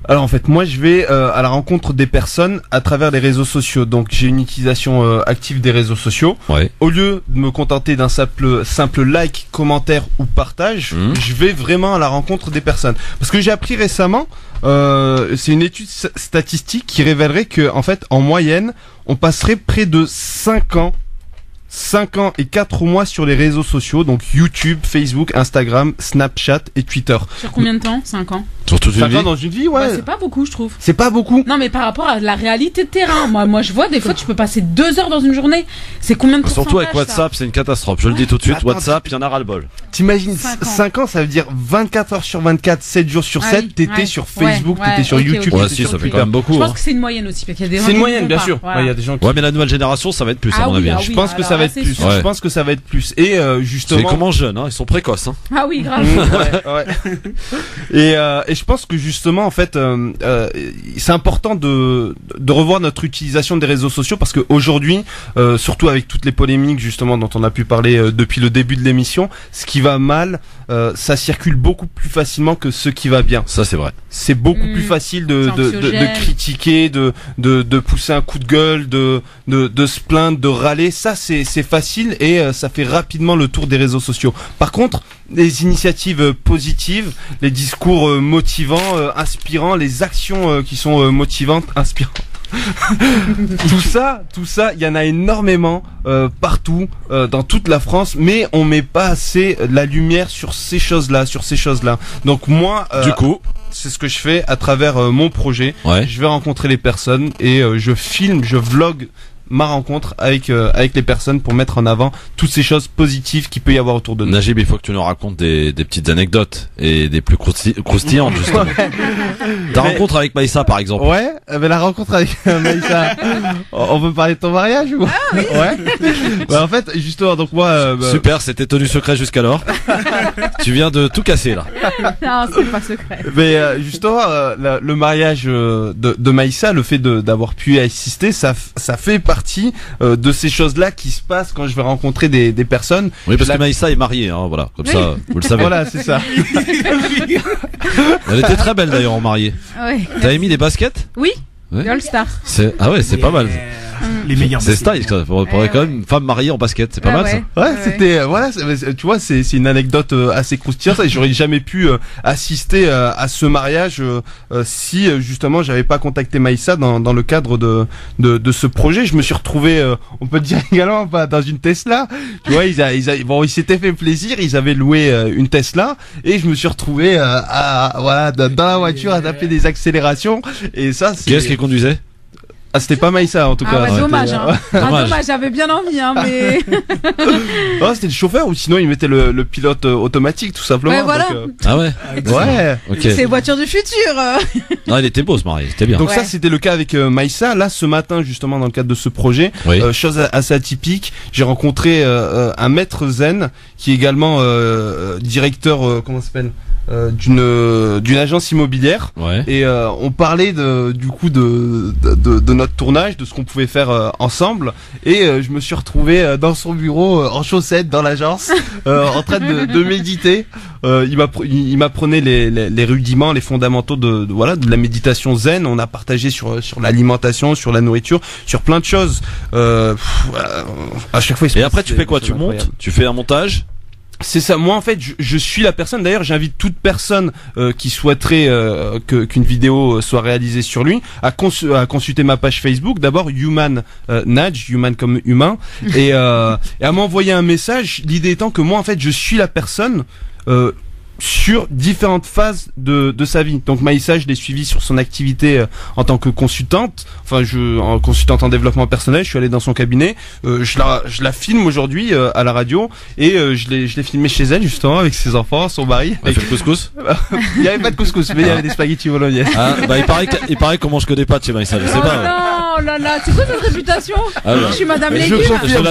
Alors en fait, moi je vais à la rencontre des personnes à travers les réseaux sociaux. Donc j'ai une utilisation active des réseaux sociaux. Ouais. Au lieu de me contenter d'un simple like, commentaire ou partage, je vais vraiment à la rencontre des personnes. Parce que j'ai appris récemment, c'est une étude statistique qui révélerait que en fait, en moyenne, on passerait près de 5 ans et 4 mois sur les réseaux sociaux, donc YouTube, Facebook, Instagram, Snapchat et Twitter. Sur combien de temps? 5 ans. Sur toute une 5 vie. ans dans une vie, ouais. Bah, c'est pas beaucoup, je trouve. C'est pas beaucoup. Non, mais par rapport à la réalité de terrain, moi, je vois des fois, tu peux passer 2 heures dans une journée. C'est combien de pourcentage? Surtout avec ça WhatsApp, c'est une catastrophe. Je le dis tout de suite. Attends, WhatsApp, il y en a ras le bol. T'imagines 5 ans. 5 ans, ça veut dire 24 heures sur 24, 7 jours sur Ah 7, oui, t'étais ouais. sur Facebook, Ouais, t'étais sur ok, YouTube, ok. Ouais, t'étais si, sur ça fait Twitter. quand même beaucoup. Je pense hein. que c'est une moyenne aussi, parce qu'il y a des gens C'est une qui moyenne, font bien pas. sûr. Voilà. Ouais, il y a des gens qui... Ouais, mais la nouvelle génération, ça va être plus, à Ah mon oui, avis. ah hein. oui. Je pense que ça alors va là, être c'est plus. sûr. Je pense que ça va être plus. Et justement. C'est comment jeunes, hein, ils sont précoces. Hein. Ah oui, grave. Ouais. Et je pense que justement, en fait, c'est important de revoir notre utilisation des réseaux sociaux parce qu'aujourd'hui, surtout avec toutes les polémiques justement dont on a pu parler depuis le début de l'émission, ce qui va mal, ça circule beaucoup plus facilement que ce qui va bien. Ça, c'est vrai. C'est beaucoup plus facile de critiquer, de pousser un coup de gueule, de se plaindre, de râler. Ça, c'est facile et ça fait rapidement le tour des réseaux sociaux. Par contre, les initiatives positives, les discours motivants, inspirants, les actions qui sont motivantes, inspirantes. tout ça, il y en a énormément partout, dans toute la France, mais on met pas assez la lumière sur ces choses-là, Donc moi, du coup, c'est ce que je fais à travers mon projet. Ouais. Je vais rencontrer les personnes et je filme, je vlog ma rencontre avec les personnes pour mettre en avant toutes ces choses positives qu'il peut y avoir autour de nous. Najib, il faut que tu nous racontes des petites anecdotes et des plus croustillantes justement. Ta rencontre avec Maïssa par exemple. Ouais, mais la rencontre avec Maïssa, on peut parler de ton mariage ou? Ah oui. Ouais. Bah, en fait, justement, donc moi, Super, c'était tenu secret jusqu'alors. Tu viens de tout casser là. Non, c'est pas secret. Mais justement, le mariage de Maïssa, le fait d'avoir pu assister, ça fait partie de ces choses-là qui se passent quand je vais rencontrer des personnes. Oui, parce que Maïssa est mariée, hein, voilà, comme ça, vous le savez. Voilà, c'est ça. Elle était très belle d'ailleurs en mariée. Ouais. T'avais mis des baskets? Oui. Ouais. All Star. Ah ouais, c'est pas mal. Les meilleurs. C'est style, ça. On pourrait quand même une femme mariée en basket, c'est pas mal ça. Ouais, c'était voilà, tu vois, c'est une anecdote assez croustillante. Et j'aurais jamais pu assister à ce mariage si justement j'avais pas contacté Maïssa dans le cadre de ce projet. Je me suis retrouvé, on peut dire également, dans une Tesla. Tu vois, ils s'étaient fait plaisir, ils avaient loué une Tesla et je me suis retrouvé dans la voiture à taper des accélérations. Et ça, c'est. Qui est-ce qui conduisait? Ah, c'était pas Maïssa en tout cas. Ouais, dommage, hein. Dommage, j'avais bien envie, hein, mais. Oh, c'était le chauffeur ou sinon il mettait le pilote automatique tout simplement. Ouais, voilà. Donc, Ah ouais. Ouais. Ok. C'est voiture du futur. Non, il était beau ce mari, c'était bien. Donc ça c'était le cas avec Maïssa. Là ce matin justement dans le cadre de ce projet, Oui. chose assez atypique, j'ai rencontré un maître zen qui est également directeur comment ça s'appelle d'une agence immobilière et on parlait du coup de notre tournage, de ce qu'on pouvait faire ensemble et je me suis retrouvé dans son bureau en chaussettes dans l'agence en train de méditer. Il m'apprenait les rudiments, les fondamentaux de la méditation zen. On a partagé sur l'alimentation, sur la nourriture, sur plein de choses. À chaque fois. Et après tu fais quoi? Tu montes? Tu fais un montage? C'est ça. Moi, en fait, je suis la personne. D'ailleurs, j'invite toute personne qui souhaiterait qu'une vidéo soit réalisée sur lui à consulter ma page Facebook. D'abord, Human Nudge, human comme humain, et à m'envoyer un message. L'idée étant que moi, en fait, je suis la personne sur différentes phases de sa vie. Donc Maïssa, je l'ai suivi sur son activité en tant que consultante, en consultante en développement personnel. Je suis allé dans son cabinet, je la filme aujourd'hui à la radio et je l'ai filmé chez elle justement avec ses enfants, son mari. Elle fait le couscous? Il y avait pas de couscous, mais il y avait des spaghettis bolognaise. Il paraît qu'on mange que des pâtes chez Maïssa, je sais pas. Oh là là, c'est quoi cette réputation? Je suis Madame Légume. Je confirme,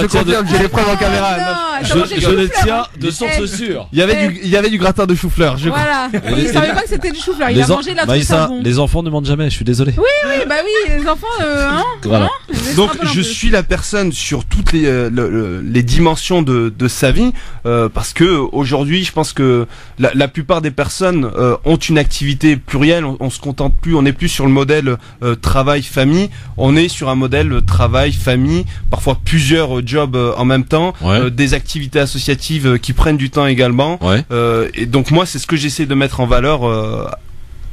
j'ai les preuves en caméra. Je les tiens de source sûre. Il y avait du gratin de chou-fleur, je crois. Voilà. Il savait pas que c'était du chou-fleur. Il a mangé la truc savon. Les enfants ne mentent jamais, je suis désolé. Oui, les enfants, Voilà. Donc je suis la personne sur toutes les dimensions de sa vie, parce que aujourd'hui, je pense que la plupart des personnes ont une activité plurielle. On se contente plus, on n'est plus sur le modèle travail-famille. On est sur un modèle travail-famille, parfois plusieurs jobs en même temps, des activités associatives qui prennent du temps également. Et donc moi, c'est ce que j'essaie de mettre en valeur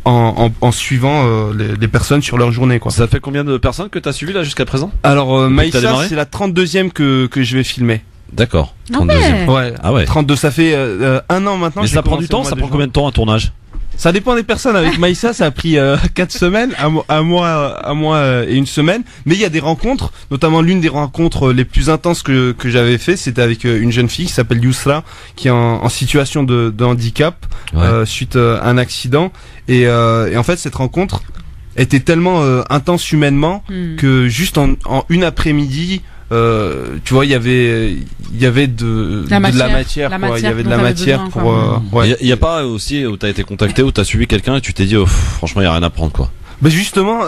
en suivant les personnes sur leur journée, quoi. Ça fait combien de personnes que tu as suivi là jusqu'à présent? Alors Maïssa, c'est la 32e que je vais filmer. D'accord. 32e. Ouais. Ah ouais. 32, ça fait 1 an maintenant. Mais ça prend du temps, ça prend combien de temps un tournage? Ça dépend des personnes. Avec Maïssa, ça a pris 4 semaines, un mois et une semaine. Mais il y a des rencontres, notamment l'une des rencontres les plus intenses que j'avais fait, c'était avec une jeune fille qui s'appelle Yousra, qui est en situation de handicap suite à un accident. Et en fait, cette rencontre était tellement intense humainement que juste en une après-midi, tu vois, il y avait de la matière, quoi. Il y avait de la matière pour. Il y a pas aussi où t'as été contacté, où t'as suivi quelqu'un et tu t'es dit, franchement, il y a rien à prendre, quoi. Bah justement,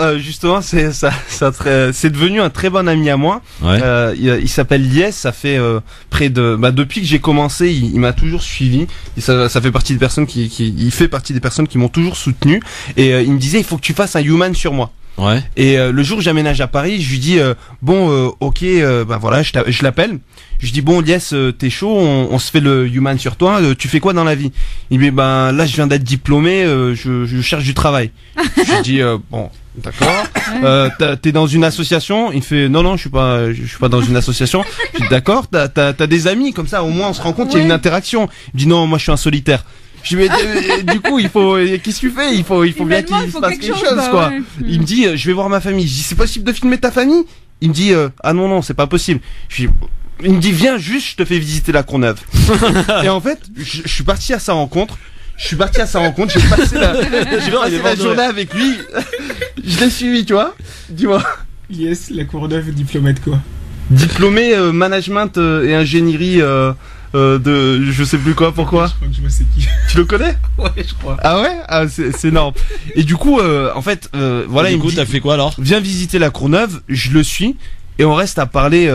c'est c'est devenu un très bon ami à moi. Il s'appelle Lies. Ça fait près de, depuis que j'ai commencé, il m'a toujours suivi. Et ça fait partie des personnes il fait partie des personnes qui m'ont toujours soutenu. Et il me disait, il faut que tu fasses un human sur moi. Et le jour où j'aménage à Paris, je lui dis ok, voilà, je l'appelle. Je dis bon, Lies, t'es chaud, on se fait le human sur toi. Tu fais quoi dans la vie? Il me dit là je viens d'être diplômé, je cherche du travail. Je lui dis bon, d'accord. T'es dans une association? Il fait non, je suis pas dans une association. Je dis d'accord. T'as des amis, comme ça au moins on se rend compte qu'il y a une interaction. Il me dit non, moi je suis un solitaire. Je lui dis du coup qu'est-ce que tu fais? Il faut bien qu'il se passe quelque chose, quoi. Il me dit je vais voir ma famille. Je dis c'est possible de filmer ta famille? Il me dit ah non, c'est pas possible. Il me dit viens juste, je te fais visiter la Courneuve. Et en fait, je suis parti à sa rencontre. J'ai passé la journée avec lui. Je l'ai suivi, tu vois. Dis-moi. Yes, la Courneuve, diplomate quoi? Diplômé management et ingénierie de je sais plus quoi, pourquoi. Je crois que je vois c'est qui. Tu le connais? Ouais, je crois. Ah ouais? C'est énorme. Et du coup, en fait, voilà. Du coup, t'as fait quoi alors? Viens visiter la Courneuve, je le suis, et on reste à parler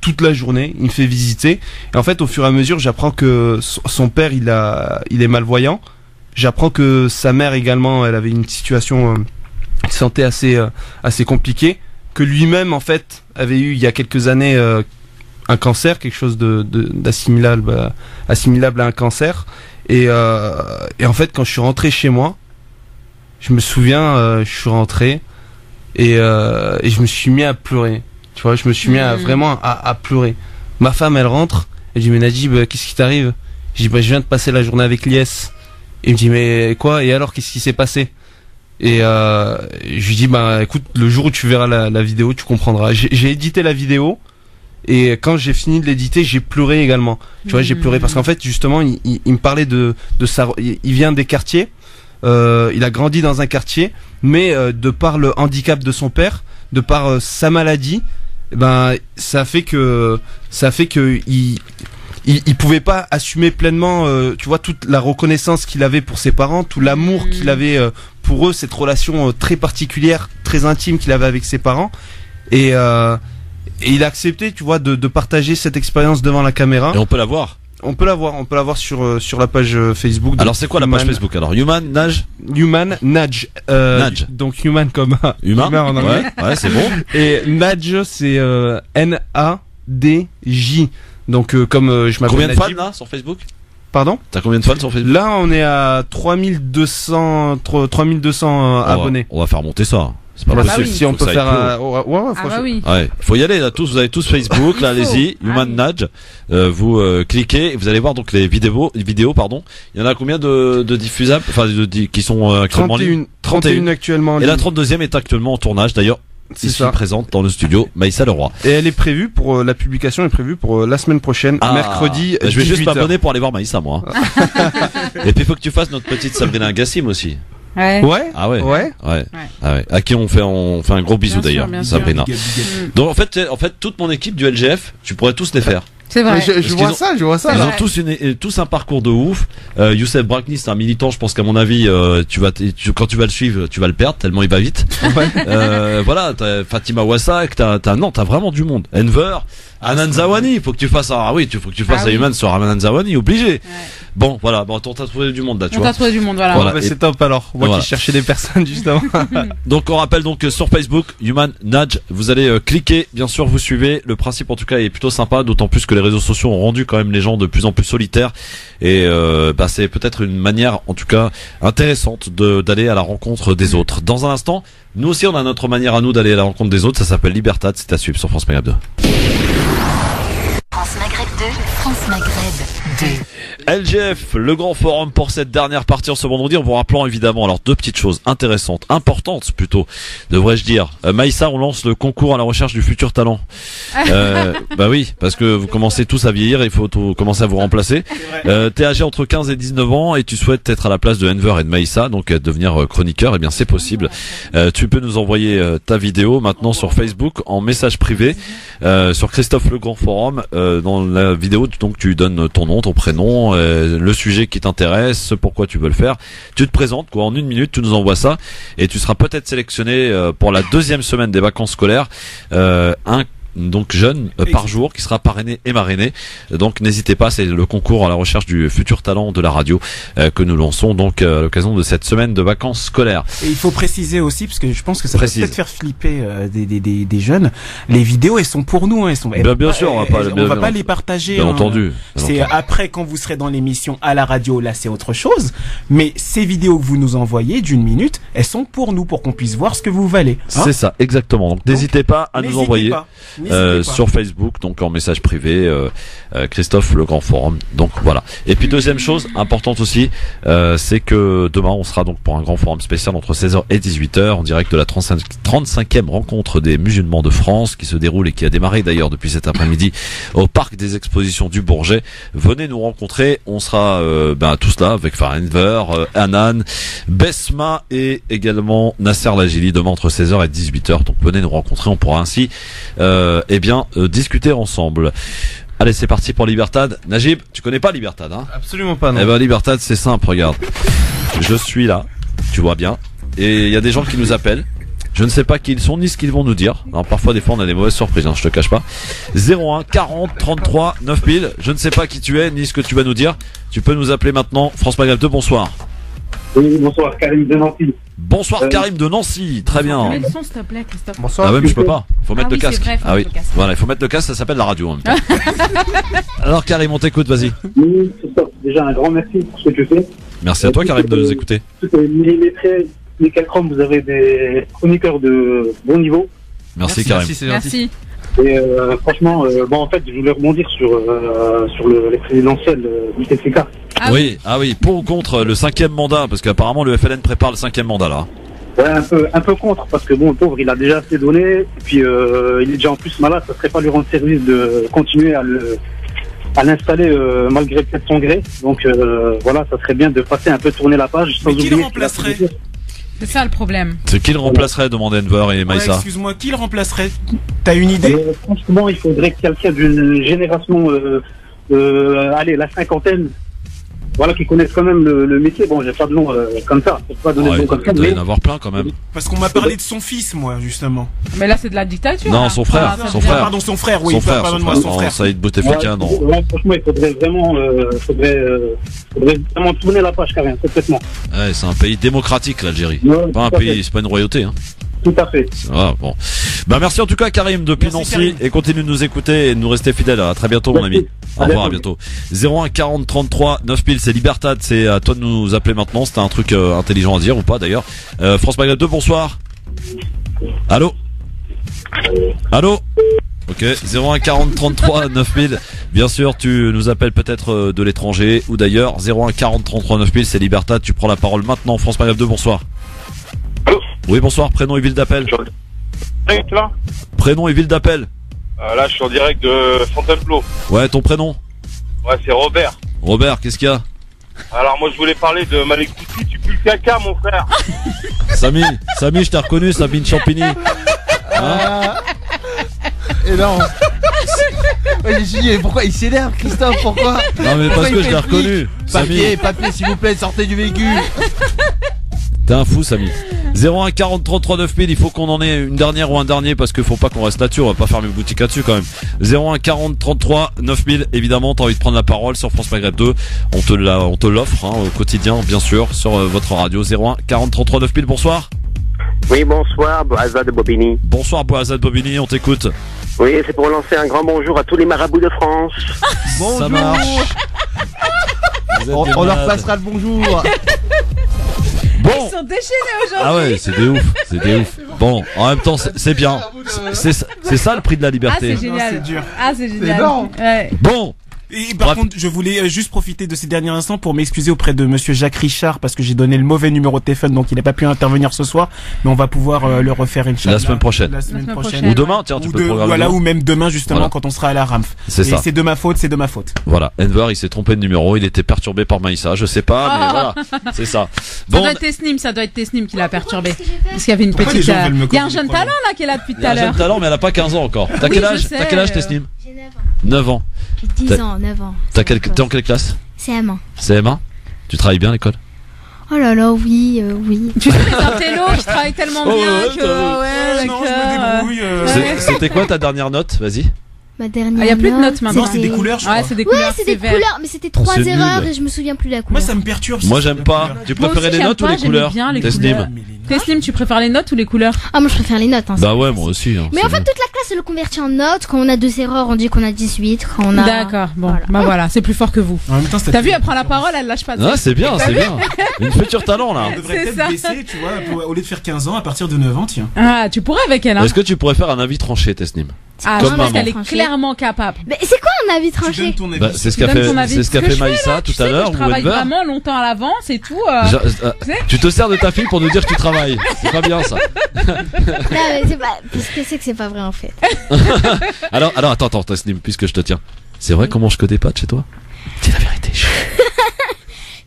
toute la journée. Il me fait visiter. Et en fait, au fur et à mesure, j'apprends que son père, il est malvoyant. J'apprends que sa mère également, elle avait une situation de santé assez compliquée. Que lui-même, en fait, avait eu il y a quelques années un cancer, quelque chose d'assimilable à un cancer. Et en fait, quand je suis rentré chez moi, je me souviens, je suis rentré et je me suis mis à pleurer. Tu vois, je me suis mis vraiment à pleurer. Ma femme, elle rentre, elle dit mais Najib, qu'est-ce qui t'arrive? Je dis je viens de passer la journée avec Lies. Il me dit mais quoi? Et alors, qu'est-ce qui s'est passé? Et je lui dis écoute, le jour où tu verras la vidéo, tu comprendras. J'ai édité la vidéo. Et quand j'ai fini de l'éditer, j'ai pleuré également. Tu vois, j'ai pleuré parce qu'en fait, justement, il me parlait de ça. Il vient des quartiers. Il a grandi dans un quartier, mais de par le handicap de son père, de par sa maladie, ça fait que il pouvait pas assumer pleinement, tu vois, toute la reconnaissance qu'il avait pour ses parents, tout l'amour qu'il avait pour eux, cette relation très particulière, très intime qu'il avait avec ses parents. Et il a accepté, tu vois, de partager cette expérience devant la caméra. Et on peut la voir. On peut la voir sur la page Facebook. Alors c'est quoi la page Facebook alors? Human Nudge. Nudge. Donc human comme humain en anglais. Ouais, c'est bon. Et Nudge c'est N-A-D-J. Donc comme je m'appelle Combien de Najib. fans là sur Facebook? Pardon? T'as combien de fans sur Facebook? Là on est à 3200 abonnés. On va faire monter ça. C'est pas possible. Si on peut faire Ouais, faut y aller là tous, vous avez tous Facebook, là allez-y, Human Nudge. Vous cliquez, vous allez voir donc les vidéos pardon. Il y en a combien de diffusables, enfin qui sont actuellement 31 actuellement en ligne. Et la 32e est actuellement en tournage d'ailleurs. Ici présente dans le studio Maïssa Leroy. Et elle est prévue pour la publication est prévue pour la semaine prochaine, mercredi. Je vais 18h. juste m'abonner pour aller voir Maïssa moi. Et puis il faut que tu fasses notre petite Sabrina Gassim aussi. Ouais. Ah ouais. Ah ouais. À qui on fait un gros bisou d'ailleurs, Sabrina. Donc en fait toute mon équipe du LGF, tu pourrais tous les faire. C'est vrai. Je vois ça. Ils ont tous un parcours de ouf. Youssef Brakni, c'est un militant, je pense qu'à mon avis, quand tu vas le suivre, tu vas le perdre tellement il va vite. Voilà, t'as Fatima Wassak, t'as vraiment du monde. Enver, Anan Zawani, faut que tu fasses à Human sur Anan Zawani, obligé. Bon, voilà, t'as trouvé du monde là, tu vois. T'as trouvé du monde, voilà. C'est top alors. Moi qui cherchais des personnes justement. Donc on rappelle donc sur Facebook, Human Nudge, vous allez cliquer, bien sûr vous suivez. Le principe en tout cas est plutôt sympa, d'autant plus que les réseaux sociaux ont rendu quand même les gens de plus en plus solitaires. Et c'est peut-être une manière en tout cas intéressante d'aller à la rencontre des autres. Dans un instant, nous aussi on a notre manière à nous d'aller à la rencontre des autres, ça s'appelle Libertad, c'est à suivre sur France Maghreb 2. France Maghreb 2, France Maghreb 2. LGF, le grand forum pour cette dernière partie en ce vendredi, en vous rappelant évidemment alors deux petites choses intéressantes, importantes plutôt, devrais-je dire. Maïssa, on lance le concours à la recherche du futur talent. Bah oui, parce que vous commencez tous à vieillir, il faut commencer à vous remplacer. T'es âgé entre 15 et 19 ans et tu souhaites être à la place de Enver et de Maïssa, donc devenir chroniqueur, eh bien c'est possible. Tu peux nous envoyer ta vidéo maintenant sur Facebook en message privé sur Christophe le Grand Forum. Dans la vidéo, donc tu donnes ton nom, ton prénom, le sujet qui t'intéresse, ce pourquoi tu veux le faire. Tu te présentes quoi en 1 minute, tu nous envoies ça et tu seras peut-être sélectionné pour la 2e semaine des vacances scolaires. Donc jeune par jour qui sera parrainé et marrainé. Donc n'hésitez pas, c'est le concours à la recherche du futur talent de la radio que nous lançons donc à l'occasion de cette semaine de vacances scolaires. Et il faut préciser aussi, parce que je pense que ça peut peut-être faire flipper des jeunes, les vidéos elles sont pour nous, elles sont bien sûr, on va pas les partager. Bien entendu. C'est après quand vous serez dans l'émission à la radio, là c'est autre chose, mais ces vidéos que vous nous envoyez d'1 minute, elles sont pour nous, pour qu'on puisse voir ce que vous valez. C'est ça, exactement. Donc n'hésitez pas à nous envoyer sur Facebook, donc en message privé, Christophe le Grand Forum. Donc voilà. Et puis deuxième chose importante aussi, c'est que demain on sera donc pour un grand forum spécial entre 16h et 18h en direct de la 35e rencontre des musulmans de France qui se déroule et qui a démarré d'ailleurs depuis cet après-midi au parc des expositions du Bourget. Venez nous rencontrer, on sera tous là avec Enver, Anan, Besma et également Nasser Lajili demain entre 16h et 18h. Donc venez nous rencontrer, on pourra ainsi discuter ensemble. Allez, c'est parti pour Libertad. Najib, tu connais pas Libertad, hein? Absolument pas, non. Eh ben, Libertad, c'est simple, regarde. Je suis là, tu vois bien, et il y a des gens qui nous appellent. Je ne sais pas qui ils sont, ni ce qu'ils vont nous dire. Alors, parfois, des fois, on a des mauvaises surprises, hein, je te cache pas. 01 40 33 9000. Je ne sais pas qui tu es, ni ce que tu vas nous dire. Tu peux nous appeler maintenant. France Maghreb 2, bonsoir. Oui, bonsoir, Karim de Nancy. Bonsoir Karim de Nancy, très bien. Mets le son, s'il te plaît, Christophe. Bonsoir. Ah ouais, mais je peux pas. Faut mettre le casque. Vrai, oui. Voilà, il faut mettre le casque, ça s'appelle la radio en même temps. Alors Karim, on t'écoute, vas-y. Oui, Christophe, déjà un grand merci pour ce que tu fais. Merci à toi Karim de nous écouter. Millimétré, nickel chrome, vous avez des chroniqueurs de bon niveau. Merci Karim. Merci. Et franchement, en fait, je voulais rebondir sur les présidentielles du TCK. Oui, pour ou contre le 5e mandat, parce qu'apparemment le FLN prépare le 5e mandat là. Ouais, un peu contre, parce que le pauvre, il a déjà assez donné, et puis il est déjà en plus malade, ça serait pas lui rendre service de continuer à l'installer malgré peut-être son gré. Donc voilà, ça serait bien de passer un peu tourner la page. Mais qui le remplacerait ? C'est ça le problème. C'est qui le remplacerait, demande Enver et Maïssa. Excuse-moi, qui le remplacerait ? T'as une idée ? Franchement, il faudrait quelqu'un d'une génération allez, la cinquantaine, voilà, qui connaissent quand même le métier. Bon, j'ai pas de nom comme ça. Je peux pas donner de nom comme ça. Il doit y en avoir plein quand même. Parce qu'on m'a parlé de son fils, moi, justement. Mais là, c'est de la dictature. Non, là. son frère. Ah, Son frère. Pardon, son frère, oui. Son frère. Pardonne-moi, son frère. Saïd Bouteflika, non. Ouais, franchement, il faudrait vraiment, faudrait vraiment tourner la page, carrément, complètement. Ouais, c'est un pays démocratique, l'Algérie. Ouais, Pas un tout à pays, fait. c'est pas une royauté, hein. Tout à fait. Ah, bon. Bah, merci en tout cas, Karim, depuis Merci, Nancy, Karim. et continue de nous écouter et de nous rester fidèles. À très bientôt, mon ami. Au revoir, à bientôt. 01 40 33 9000, c'est Libertad, c'est à toi de nous appeler maintenant. C'était un truc intelligent à dire ou pas d'ailleurs. France Maghreb 2, bonsoir. Allô? Allô? Ok, 01 40 33 9000. Bien sûr, tu nous appelles peut-être de l'étranger ou d'ailleurs. 01 40 33 9000, c'est Libertad. Tu prends la parole maintenant. France Maghreb 2, bonsoir. Oui, bonsoir. Prénom et ville d'appel. Là, Prénom et ville d'appel. là, je suis en direct de Fontainebleau. Ouais, ton prénom. Ouais, c'est Robert. Robert, qu'est-ce qu'il y a? Alors, moi, je voulais parler de Malek Bouti. Tu pues le caca, mon frère. Samy, je t'ai reconnu, Sabine Champigny. Et non. Ouais, j'ai dit, pourquoi il s'énerve, Christophe? Pourquoi? Non, mais parce que je l'ai reconnu. Papier, s'il vous plaît, sortez du véhicule. T'es un fou, Samy. 01 40 33 9000, il faut qu'on en ait une dernière ou un dernier parce qu'il faut pas qu'on reste là-dessus, on va pas fermer boutique là-dessus quand même. 01 40 33 9000, évidemment, t'as envie de prendre la parole sur France Maghreb 2, on te l'offre au quotidien, bien sûr, sur votre radio. 01 40 33 9000, bonsoir. Oui, bonsoir, Boazad de Bobigny. Bonsoir, Boazad Bobigny, on t'écoute. Oui, c'est pour lancer un grand bonjour à tous les marabouts de France. Bonjour. Ça marche. On leur passera le bonjour. Bon. Ils sont déchaînés aujourd'hui. Ah ouais, c'est des ouf. Bon, en même temps, c'est bien. C'est ça le prix de la Ah, liberté. c'est génial. Non, c'est dur. Ah, c'est génial. énorme. Ouais. Bon. Et par contre, je voulais juste profiter de ces derniers instants pour m'excuser auprès de monsieur Jacques Richard parce que j'ai donné le mauvais numéro de téléphone, donc il n'a pas pu intervenir ce soir, mais on va pouvoir le refaire La semaine prochaine. La semaine prochaine. Ou demain, tiens, tu peux programmer voilà, demain. ou même demain justement Voilà. quand on sera à la RAMF. C'est ça. C'est de ma faute, c'est de ma faute. Voilà, Enver, il s'est trompé de numéro, il était perturbé par Maïssa, je sais pas, mais voilà, c'est ça. Ça doit être Tesnim qui l'a perturbé. Parce qu'il y avait une Pourquoi petite. les gens veulent me Il y a un causer jeune des talent là qui est là depuis Il tout y a à un jeune l'heure. talent, mais elle a pas 15 ans encore. T'as Oui, quel je âge? sais, T'as quel âge, Tesnim? J'ai 9 ans. 9 ans. J'ai 10 ans, 9 ans. T'es en quelle classe? CM1. CM1? Tu travailles bien à l'école? Oh là là, oui, oui. Tu sais, les intellos qui travaillent tellement Oh, bien ouais, que. Ouais, non, je d'accord. me débrouille. C'était quoi ta dernière note? Vas-y. Ma dernière. Ah, y a plus de notes maintenant. Non, c'est des couleurs, je crois. Ouais, c'est des Ouais, couleurs. c'est des vert. couleurs, mais c'était 3 c'est nul. erreurs et je me souviens plus de la couleur. Moi, ça me perturbe. Moi, j'aime pas. Tu Moi préférais aussi, les j'aime notes ou pas, les j'aimais couleurs? bien les Tesnim. couleurs. Tesnim, tu préfères les notes ou les couleurs? Ah, moi je préfère les notes. Hein, Bah ouais, moi aussi. Hein, mais en fait, toute la classe elle le convertit en notes. Quand on a 2 erreurs, on dit qu'on a 18. Quand on a. D'accord, bon, bah voilà, c'est plus fort que vous. En même temps, T'as vu, elle prend la parole, elle lâche pas. Ah, c'est bien, c'est bien. Une future talent, là. On devrait C'est peut-être ça. baisser, tu vois, au lieu de faire 15 ans, à partir de 9 ans, tiens. Ah, tu pourrais avec elle, hein. Est-ce que tu pourrais faire un avis tranché, Tesnim? Ah, Comme je pense maman. qu'elle est clairement capable. Mais c'est quoi un avis tranché? Bah, c'est ce Tu qu'a donnes fait, ton avis. c'est ce qu'a que fait je fais, Maïssa là, tout tu à sais que l'heure Je ou travaille Enver. vraiment longtemps à l'avance et tout. Tu sais Tu te sers de ta fille pour nous dire que tu travailles. C'est pas bien ça. Non, mais c'est pas. Parce que c'est que c'est pas vrai en fait. Alors, attends, Tesnim, puisque je te tiens. C'est vrai qu'on mange que des pâtes chez toi? Dis la vérité.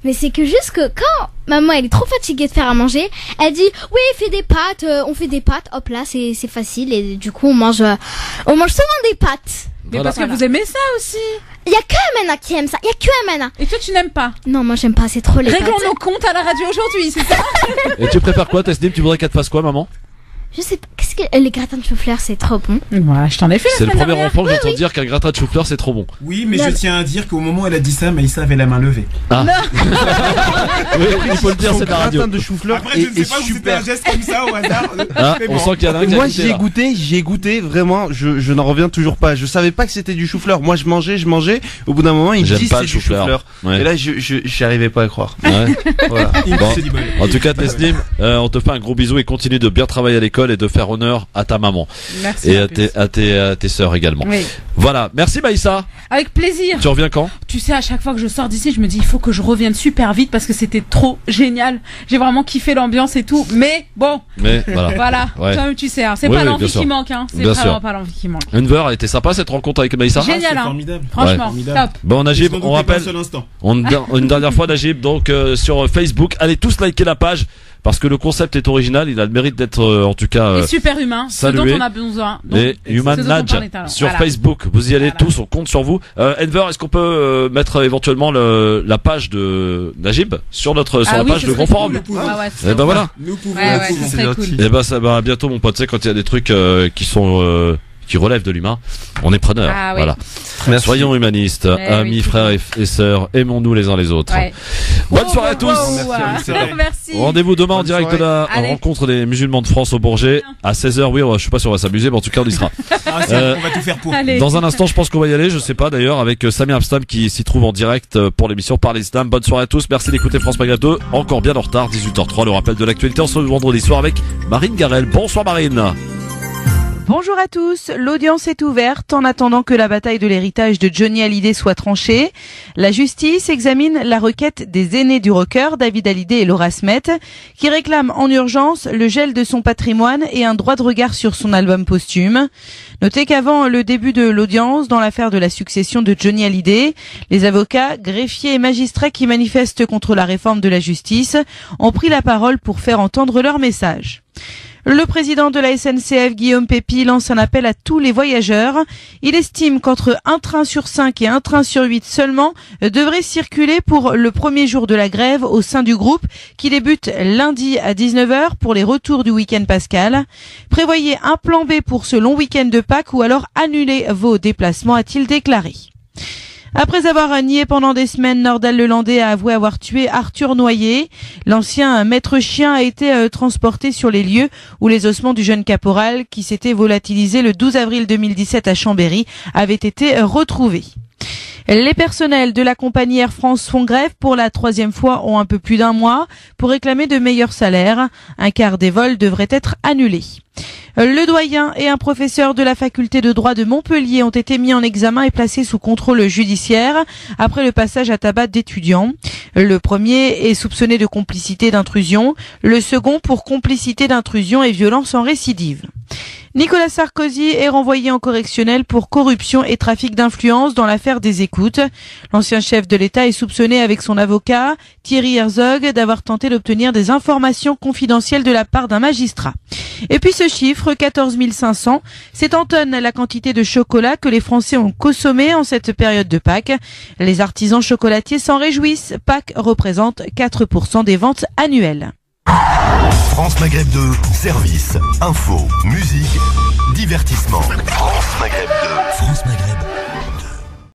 Mais c'est que juste que quand maman elle est trop fatiguée de faire à manger, elle dit oui fais des pâtes, on fait des pâtes, hop là c'est facile et du coup on mange souvent des pâtes. Mais parce que vous aimez ça aussi. Il y a que Amana qui aime ça, il y a que Amana. Et toi tu n'aimes pas? Non moi j'aime pas, c'est trop les Réglons pâtes. nos comptes à la radio aujourd'hui, c'est ça? Et tu préfères quoi, Tesnim? Tu voudrais qu'elle te fasse quoi, maman? Je sais pas, qu'est-ce que les gratins de chou-fleur c'est trop bon. Ouais, je t'en ai fait la C'est le semaine premier dernière. enfant que j'entends dire qu'un gratin de chou-fleur c'est trop bon. Oui, mais Non. je tiens à dire qu'au moment où elle a dit ça, Maïssa avait la main levée. Ah. Oui, il faut le dire, c'est la radio. Gratin de chou-fleur Après, je ne sais est pas si c'était super. un geste comme ça au hasard. Ah, Mais on bon. sent qu'il y en a un qui a Moi goûté, là. j'ai goûté vraiment, je n'en reviens toujours pas. Je savais pas que c'était du chou-fleur. Moi je mangeais. Au bout d'un moment il me J'aime dit pas c'est le du chou-fleur. chou-fleur. Ouais. Et là j'y arrivais pas à croire. Ouais. Voilà. Bon. C'est du bol. En tout cas, Tesnim, on te fait un gros bisou et continue de bien travailler à l'école et de faire honneur à ta maman. Merci. Et à à tes sœurs également. Oui. Voilà. Merci Maïssa. Avec plaisir. Tu reviens quand? Tu sais, à chaque fois que je sors d'ici, je me dis, il faut que je revienne super vite parce que c'était trop génial. J'ai vraiment kiffé l'ambiance et tout. Mais bon. Mais voilà. Voilà. Ouais. Toi-même, tu sais, hein. C'est Oui, pas oui, l'envie bien sûr. qui manque, hein. C'est Bien vraiment sûr. pas l'envie qui manque. Enver, elle était sympa cette rencontre avec Maïssa? Génial, c'est hein. formidable. Franchement, Formidable. top. Bon, Najib, Je n'en on doutais pas rappelle. un seul instant. Une dernière fois, Najib, donc sur Facebook. Allez tous liker la page parce que le concept est original, il a le mérite d'être en tout cas Et super humain, ce dont salué. on a besoin. Donc, Et Human ce dont on Nudge parlait tout à l'heure. sur Voilà. Facebook, vous y allez tous, on compte sur vous. Enver, est-ce qu'on peut mettre éventuellement la page de Najib sur la page de Grand Forum? Et ben voilà. Nous pouvons. ce serait cool. Et ben ça va bientôt, mon pote. Tu sais, quand il y a des trucs qui relèvent de l'humain, on est preneur. Ah oui. Voilà. Merci. Soyons humanistes, amis, frères et sœurs, aimons-nous les uns les autres. Ouais. Bonne soirée à tous. Merci. Rendez-vous demain en direct de la Allez. rencontre des musulmans de France au Bourget à 16h. Oui, je sais pas si on va s'amuser, mais en tout cas on y sera. On va tout faire pour. Allez. Dans un instant, je pense qu'on va y aller. Je sais pas d'ailleurs, avec Samir Abstam qui s'y trouve en direct pour l'émission Parler Islam. Bonne soirée à tous. Merci d'écouter France Maghreb 2. Encore bien en retard, 18h03. Le rappel de l'actualité. On se retrouve vendredi soir avec Marine Garel. Bonsoir Marine. Bonjour à tous, l'audience est ouverte en attendant que la bataille de l'héritage de Johnny Hallyday soit tranchée. La justice examine la requête des aînés du rocker, David Hallyday et Laura Smet, qui réclament en urgence le gel de son patrimoine et un droit de regard sur son album posthume. Notez qu'avant le début de l'audience dans l'affaire de la succession de Johnny Hallyday, les avocats, greffiers et magistrats qui manifestent contre la réforme de la justice ont pris la parole pour faire entendre leur message. Le président de la SNCF, Guillaume Pépi, lance un appel à tous les voyageurs. Il estime qu'entre un train sur 5 et un train sur 8 seulement devraient circuler pour le premier jour de la grève au sein du groupe qui débute lundi à 19h pour les retours du week-end pascal. Prévoyez un plan B pour ce long week-end de Pâques ou alors annulez vos déplacements, a-t-il déclaré. Après avoir nié pendant des semaines, Nordal Lelandais a avoué avoir tué Arthur Noyer. L'ancien maître chien a été transporté sur les lieux où les ossements du jeune caporal, qui s'était volatilisé le 12 avril 2017 à Chambéry, avaient été retrouvés. Les personnels de la compagnie Air France font grève pour la 3e fois en un peu plus d'un mois pour réclamer de meilleurs salaires. Un quart des vols devrait être annulé. Le doyen et un professeur de la faculté de droit de Montpellier ont été mis en examen et placés sous contrôle judiciaire après le passage à tabac d'étudiants. Le premier est soupçonné de complicité d'intrusion, le second pour complicité d'intrusion et violence en récidive. Nicolas Sarkozy est renvoyé en correctionnel pour corruption et trafic d'influence dans l'affaire des écoutes. L'ancien chef de l'État est soupçonné avec son avocat, Thierry Herzog, d'avoir tenté d'obtenir des informations confidentielles de la part d'un magistrat. Et puis ce chiffre, 14 500, c'est en tonnes la quantité de chocolat que les Français ont consommé en cette période de Pâques. Les artisans chocolatiers s'en réjouissent. Pâques représente 4% des ventes annuelles. France Maghreb 2, service, info, musique, divertissement. France Maghreb 2. France Maghreb 2.